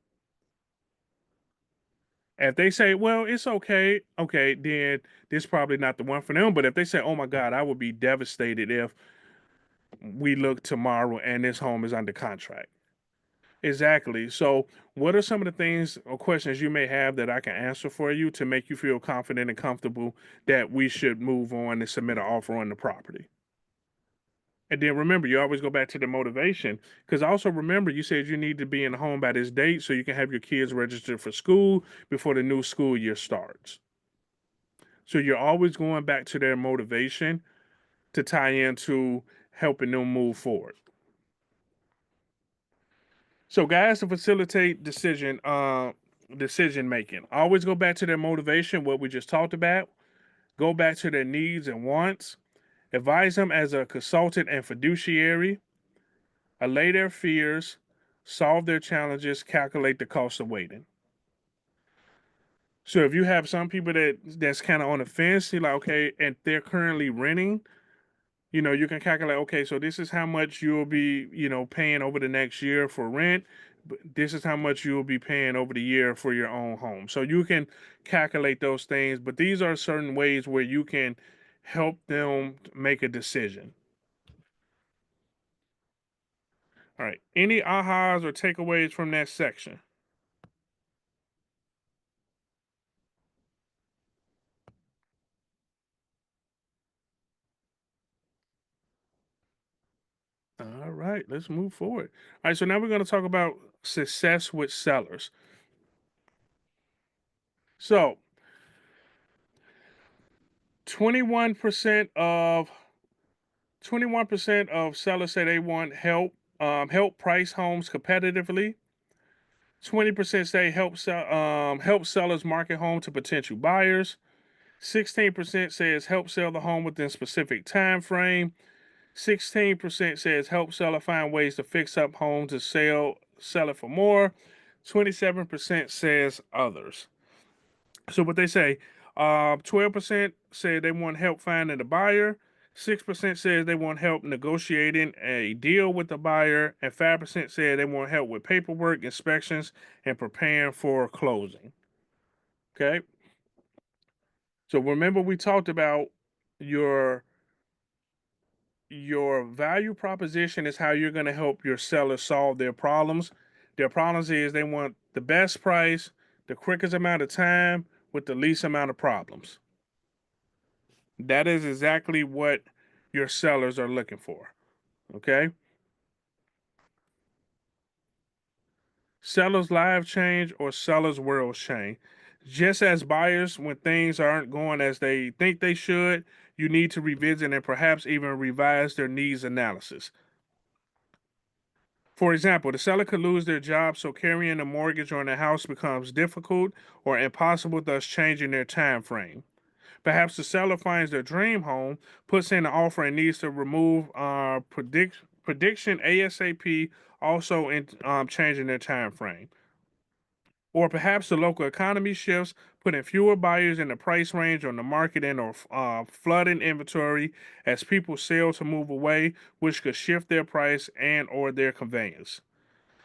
If they say, well, it's okay, okay, then this is probably not the one for them. But if they say, oh my God, I would be devastated if we look tomorrow and this home is under contract. Exactly. So, what are some of the things or questions you may have that I can answer for you to make you feel confident and comfortable that we should move on and submit an offer on the property? And then remember, you always go back to the motivation because also remember, you said you need to be in the home by this date so you can have your kids registered for school before the new school year starts. So you're always going back to their motivation to tie into helping them move forward. So guys, to facilitate decision making, always go back to their motivation, what we just talked about. Go back to their needs and wants. Advise them as a consultant and fiduciary. Allay their fears. Solve their challenges. Calculate the cost of waiting. So if you have some people that's kind of on the fence, you're like, okay, and they're currently renting, you can calculate, okay, so this is how much you'll be, paying over the next year for rent. But this is how much you'll be paying over the year for your own home. So you can calculate those things, but these are certain ways where you can help them make a decision. All right. Any ahas or takeaways from that section? All right, let's move forward. All right, so now we're going to talk about success with sellers. So 21% of 21% of sellers say they want help price homes competitively. 20% say help sellers market home to potential buyers. 16% says help sell the home within specific time frame. 16% says help seller find ways to fix up home to sell it for more. 27% says others. So what they say, 12% said they want help finding a buyer. 6% says they want help negotiating a deal with the buyer, and 5% said they want help with paperwork, inspections, and preparing for closing. Okay. So remember we talked about your your value proposition is how you're going to help your sellers solve their problems. Their problems is they want the best price, the quickest amount of time, with the least amount of problems. That is exactly what your sellers are looking for. Okay. Sellers' lives change or sellers' worlds change. Just as buyers, when things aren't going as they think they should, you need to revisit and perhaps even revise their needs analysis. For example, the seller could lose their job, so carrying a mortgage on the house becomes difficult or impossible, thus changing their time frame. Perhaps the seller finds their dream home, puts in an offer, and needs to remove prediction ASAP, also in changing their time frame. Or perhaps the local economy shifts, putting fewer buyers in the price range on the market and or flooding inventory as people sell to move away, which could shift their price and or their conveyance.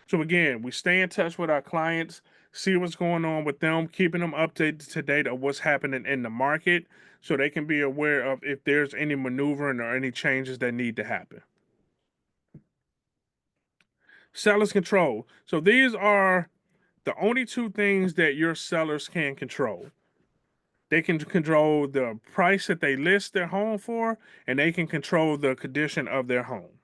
So again, we stay in touch with our clients, see what's going on with them, keeping them updated to date of what's happening in the market so they can be aware of if there's any maneuvering or any changes that need to happen. Sellers control. So these are the only two things that your sellers can control. They can control the price that they list their home for, and they can control the condition of their home.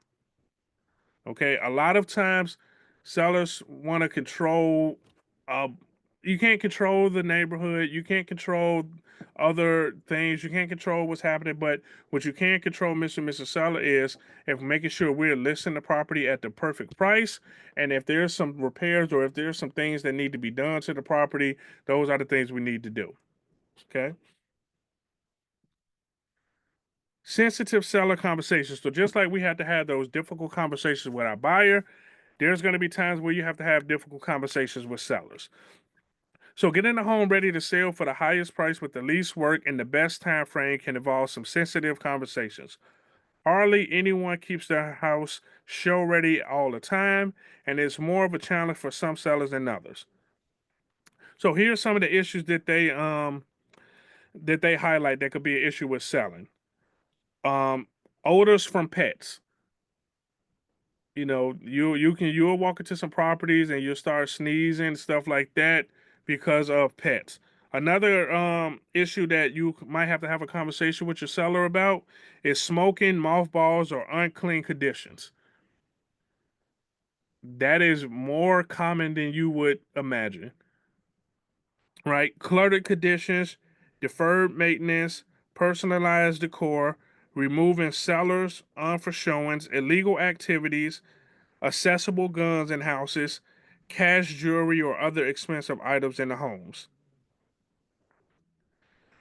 Okay, a lot of times sellers want to control. Uh, you can't control the neighborhood. You can't control other things. You can't control what's happening. But what you can control, Mr. and Mrs. Seller, is if making sure we're listing the property at the perfect price, and if there's some repairs or if there's some things that need to be done to the property, those are the things we need to do. Okay. Sensitive seller conversations. So just like we had to have those difficult conversations with our buyer, there's going to be times where you have to have difficult conversations with sellers. So getting the home ready to sell for the highest price with the least work and the best time frame can involve some sensitive conversations. Hardly anyone keeps their house show ready all the time, and it's more of a challenge for some sellers than others. So here's some of the issues that they highlight that could be an issue with selling. Um, Odors from pets. You know, you'll walk into some properties and you'll start sneezing, stuff like that, because of pets. Another issue that you might have a conversation with your seller about is smoking, mothballs, or unclean conditions. That is more common than you would imagine. Right? Cluttered conditions, deferred maintenance, personalized decor, removing sellers for showings, illegal activities, accessible guns in houses, cash jewelry, or other expensive items in the homes.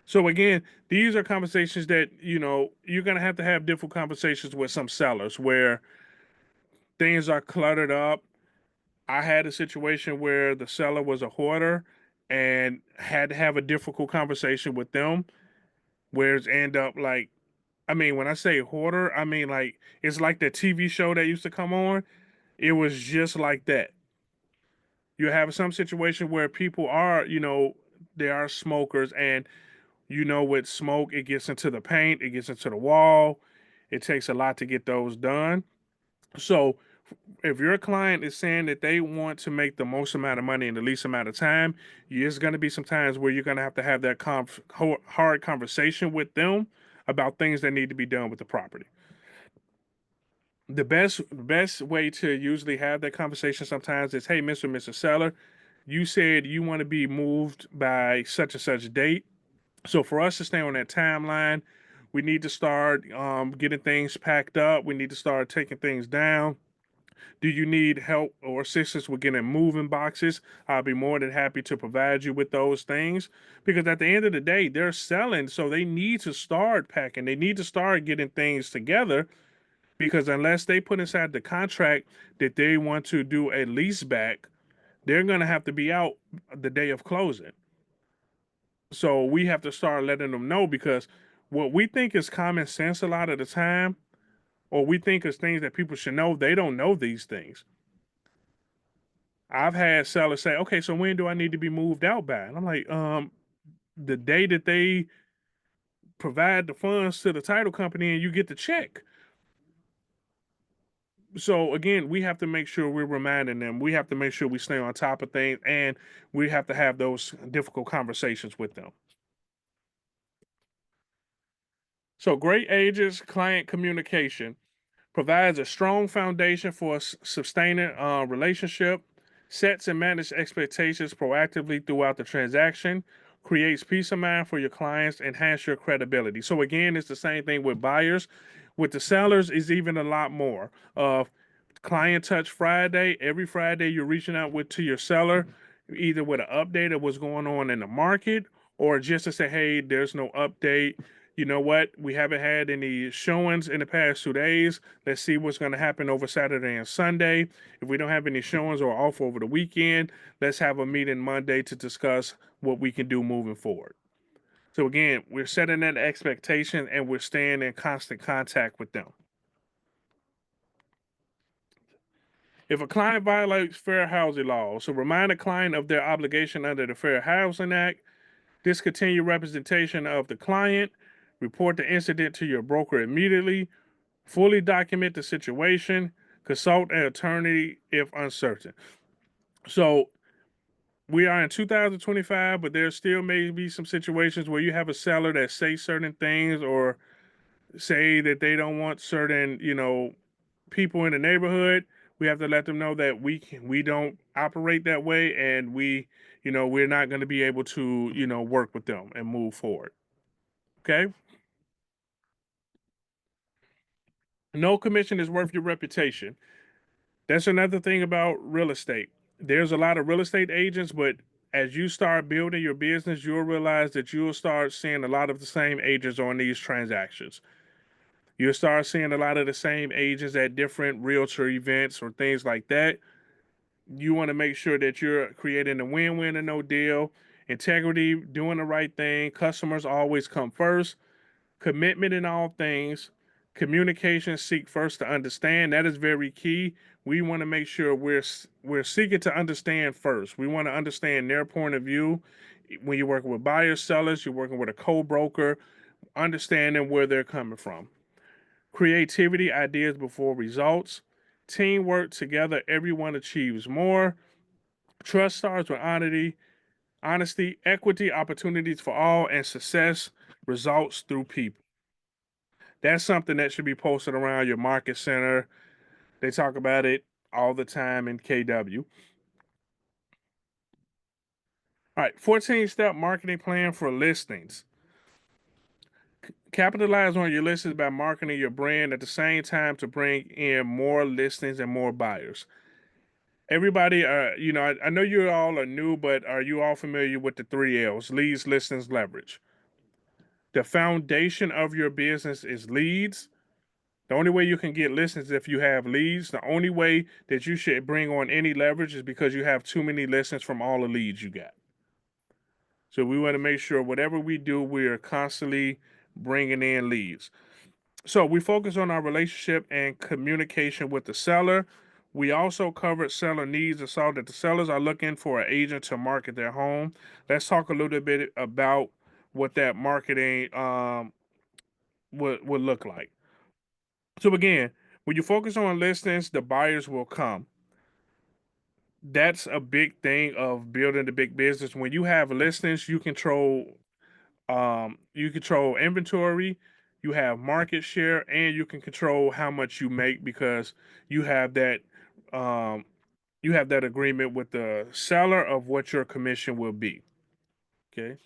So again, these are conversations that, you're going to have different conversations with some sellers where things are cluttered up. I had a situation where the seller was a hoarder and had to have a difficult conversation with them, where it's end up like, I mean, when I say hoarder, I mean like it's like the TV show that used to come on. It was just like that. You have some situation where people are, they are smokers, and with smoke, it gets into the paint, it gets into the wall. It takes a lot to get those done. So if your client is saying that they want to make the most amount of money in the least amount of time, there's going to be some times where you're going to have that hard conversation with them about things that need to be done with the property. The best way to usually have that conversation sometimes is, hey, Mr. and Mrs. Seller, you said you want to be moved by such and such date. So for us to stay on that timeline, we need to start getting things packed up. We need to start taking things down. Do you need help or assistance with getting moving boxes? I'll be more than happy to provide you with those things, because at the end of the day, they're selling, so they need to start packing. They need to start getting things together, because unless they put inside the contract that they want to do a lease back, they're going to have to be out the day of closing. So we have to start letting them know, because what we think is common sense a lot of the time, or we think is things that people should know, they don't know these things. I've had sellers say, okay, so when do I need to be moved out by? And I'm like, the day that they provide the funds to the title company and you get the check. So again, we have to make sure we're reminding them. We have to make sure we stay on top of things, and we have to have those difficult conversations with them. So great agents, client communication provides a strong foundation for a sustaining relationship, sets and manages expectations proactively throughout the transaction, creates peace of mind for your clients, enhance your credibility. So again, it's the same thing with buyers. With the sellers, is even a lot more of client touch Friday. Every Friday, you're reaching out to your seller, either with an update of what's going on in the market, or just to say, hey, there's no update. You know what? We haven't had any showings in the past 2 days. Let's see what's going to happen over Saturday and Sunday. If we don't have any showings or off over the weekend, let's have a meeting Monday to discuss what we can do moving forward. So again, we're setting that expectation and we're staying in constant contact with them. If a client violates fair housing laws, so remind the client of their obligation under the Fair Housing Act, discontinue representation of the client, report the incident to your broker immediately, fully document the situation, consult an attorney if uncertain. So we are in 2025, but there still may be some situations where you have a seller that say certain things, or say that they don't want certain, people in the neighborhood. We have to let them know that we don't operate that way, and we're not going to be able to, work with them and move forward. Okay? No commission is worth your reputation. That's another thing about real estate. There's a lot of real estate agents, but as you start building your business, you'll realize that you'll start seeing a lot of the same agents on these transactions. You'll start seeing a lot of the same agents at different realtor events or things like that. You want to make sure that you're creating a win-win and no deal. Integrity, doing the right thing. Customers always come first. Commitment in all things. Communication, seek first to understand. That is very key. We want to make sure we're seeking to understand first. We want to understand their point of view. When you're working with buyers, sellers, you're working with a co-broker, understanding where they're coming from. Creativity, ideas before results. Teamwork, together everyone achieves more. Trust starts with honesty, equity, opportunities for all, and success results through people. That's something that should be posted around your market center. They talk about it all the time in KW. All right, 14-step marketing plan for listings. Capitalize on your listings by marketing your brand at the same time to bring in more listings and more buyers. Everybody, I know you all are new, but are you all familiar with the 3 L's: leads, listings, leverage? The foundation of your business is leads. The only way you can get listings is if you have leads. The only way that you should bring on any leverage is because you have too many listings from all the leads you got. So we want to make sure whatever we do, we are constantly bringing in leads. So we focus on our relationship and communication with the seller. We also covered seller needs and saw that the sellers are looking for an agent to market their home. Let's talk a little bit about what that marketing would look like. So again, when you focus on listings, the buyers will come. That's a big thing of building the big business. When you have listings, you control inventory, you have market share, and you can control how much you make, because you have that um, agreement with the seller of what your commission will be. Okay.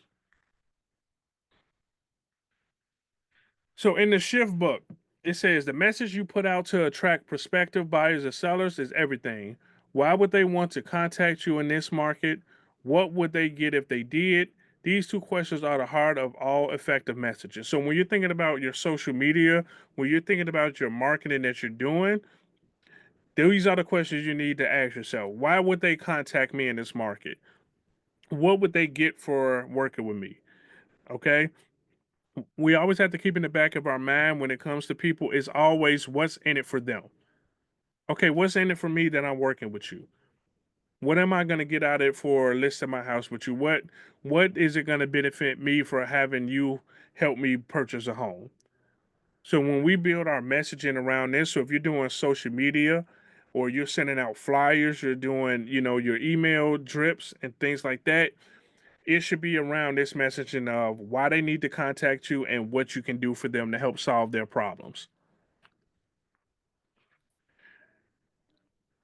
So in the shift book, it says the message you put out to attract prospective buyers or sellers is everything. Why would they want to contact you in this market? What would they get if they did? These two questions are the heart of all effective messages. So when you're thinking about your social media, when you're thinking about your marketing that you're doing, these are the questions you need to ask yourself. Why would they contact me in this market? What would they get for working with me? Okay. We always have to keep in the back of our mind when it comes to people is always what's in it for them. Okay, what's in it for me that I'm working with you? What am I going to get out of it for listing my house with you? What is it going to benefit me for having you help me purchase a home? So when we build our messaging around this, so if you're doing social media or you're sending out flyers, you're doing, your email drips and things like that, it should be around this messaging of why they need to contact you and what you can do for them to help solve their problems.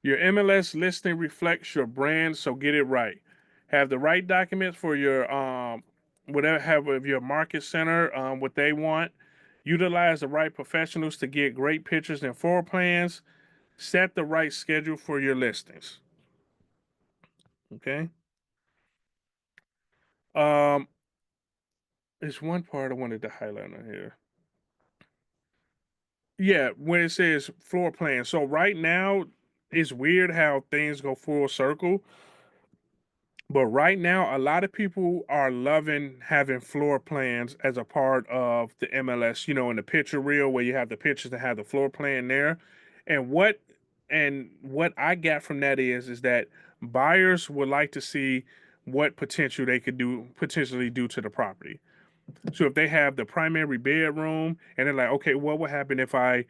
Your MLS listing reflects your brand, so get it right. Have the right documents for your whatever have of your market center, what they want. Utilize the right professionals to get great pictures and floor plans. Set the right schedule for your listings. Okay. Um, there's one part I wanted to highlight on here. Yeah, when it says floor plan. So right now, it's weird how things go full circle. But right now, a lot of people are loving having floor plans as a part of the MLS, in the picture reel where you have the pictures that have the floor plan there. And what I got from that is that buyers would like to see what potential they could potentially do to the property. So if they have the primary bedroom and they're like, okay, what would happen if I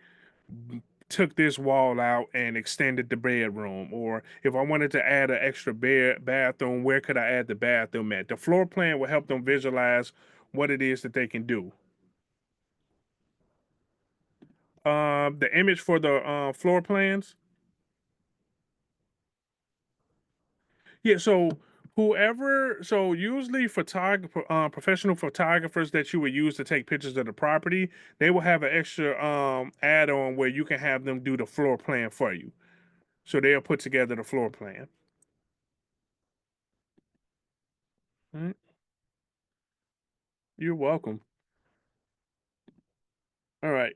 took this wall out and extended the bedroom, or if I wanted to add an extra bathroom, where could I add the bathroom at? The floor plan will help them visualize what it is that they can do. The image for the floor plans. Yeah, so so usually professional photographers that you would use to take pictures of the property, they will have an extra add-on where you can have them do the floor plan for you. So they'll put together the floor plan. All right. You're welcome. All right.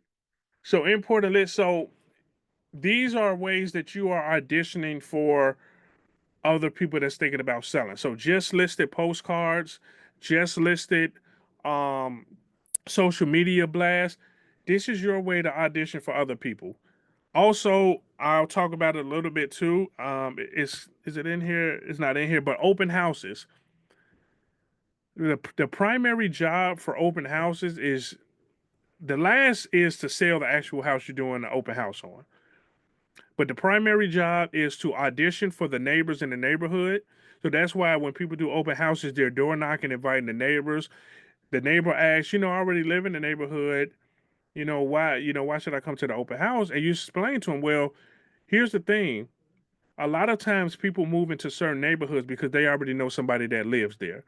So import a list. So these are ways that you are auditioning for other people that's thinking about selling. So just listed postcards, just listed um, social media blasts. This is your way to audition for other people. Also, I'll talk about it a little bit too. Is it in here? It's not in here, but open houses. The primary job for open houses is the last is to sell the actual house you're doing the open house on. But the primary job is to audition for the neighbors in the neighborhood. So that's why when people do open houses, they're door knocking, inviting the neighbors. The neighbor asks, I already live in the neighborhood. Why should I come to the open house? And you explain to them, well, here's the thing. A lot of times people move into certain neighborhoods because they already know somebody that lives there.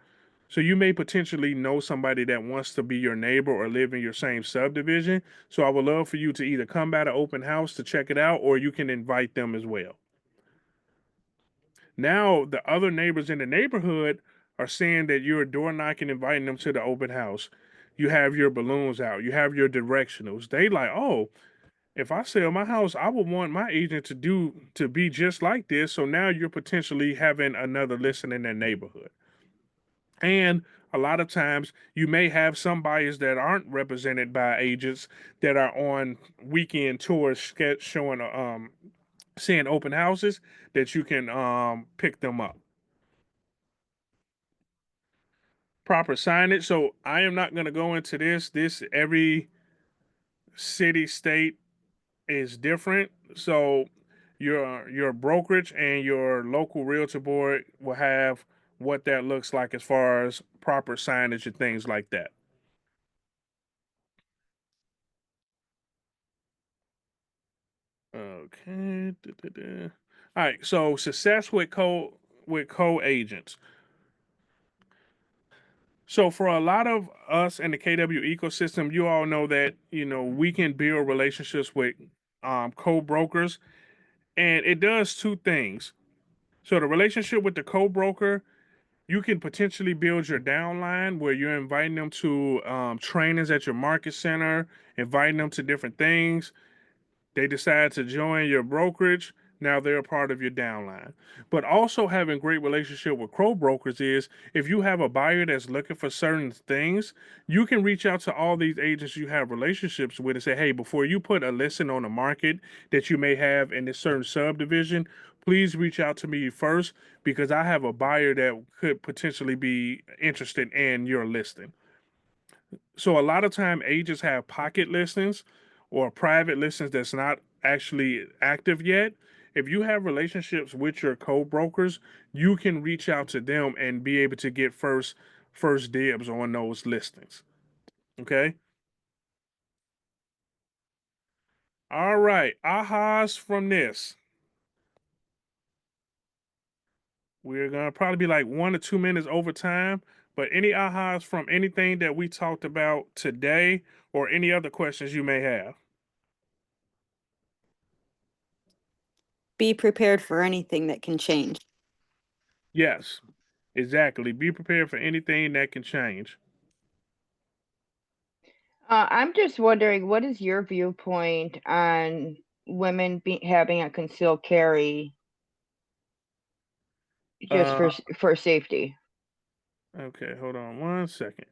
So you may potentially know somebody that wants to be your neighbor or live in your same subdivision. So I would love for you to either come by the open house to check it out, or you can invite them as well. Now the other neighbors in the neighborhood are saying that you're door knocking, inviting them to the open house. You have your balloons out, you have your directionals. They like, oh, if I sell my house, I would want my agent to be just like this. So now you're potentially having another listing in that neighborhood. And a lot of times you may have some buyers that aren't represented by agents that are on weekend tours showing seeing open houses that you can pick them up. Proper signage. So I am not going to go into this. Every city, state is different. So your brokerage and your local realtor board will have what that looks like as far as proper signage and things like that. Okay. All right. So success with co agents. So for a lot of us in the KW ecosystem, you all know that, we can build relationships with co-brokers, and it does two things. So the relationship with the co-broker, you can potentially build your downline where you're inviting them to trainings at your market center, inviting them to different things. They decide to join your brokerage. Now they're a part of your downline. But also having great relationship with co-brokers is if you have a buyer that's looking for certain things, you can reach out to all these agents you have relationships with and say, hey, before you put a listing on the market that you may have in this certain subdivision, please reach out to me first because I have a buyer that could potentially be interested in your listing. So a lot of time agents have pocket listings or private listings that's not actually active yet. If you have relationships with your co-brokers, you can reach out to them and be able to get first dibs on those listings. Okay? All right. Ahas from this. We're gonna probably be like 1 to 2 minutes over time. But any ahas from anything that we talked about today or any other questions you may have? Be prepared for anything that can change. Yes, exactly. Be prepared for anything that can change. I'm just wondering, what is your viewpoint on women having a concealed carry just Uh, for safety? okay, hold on 1 second.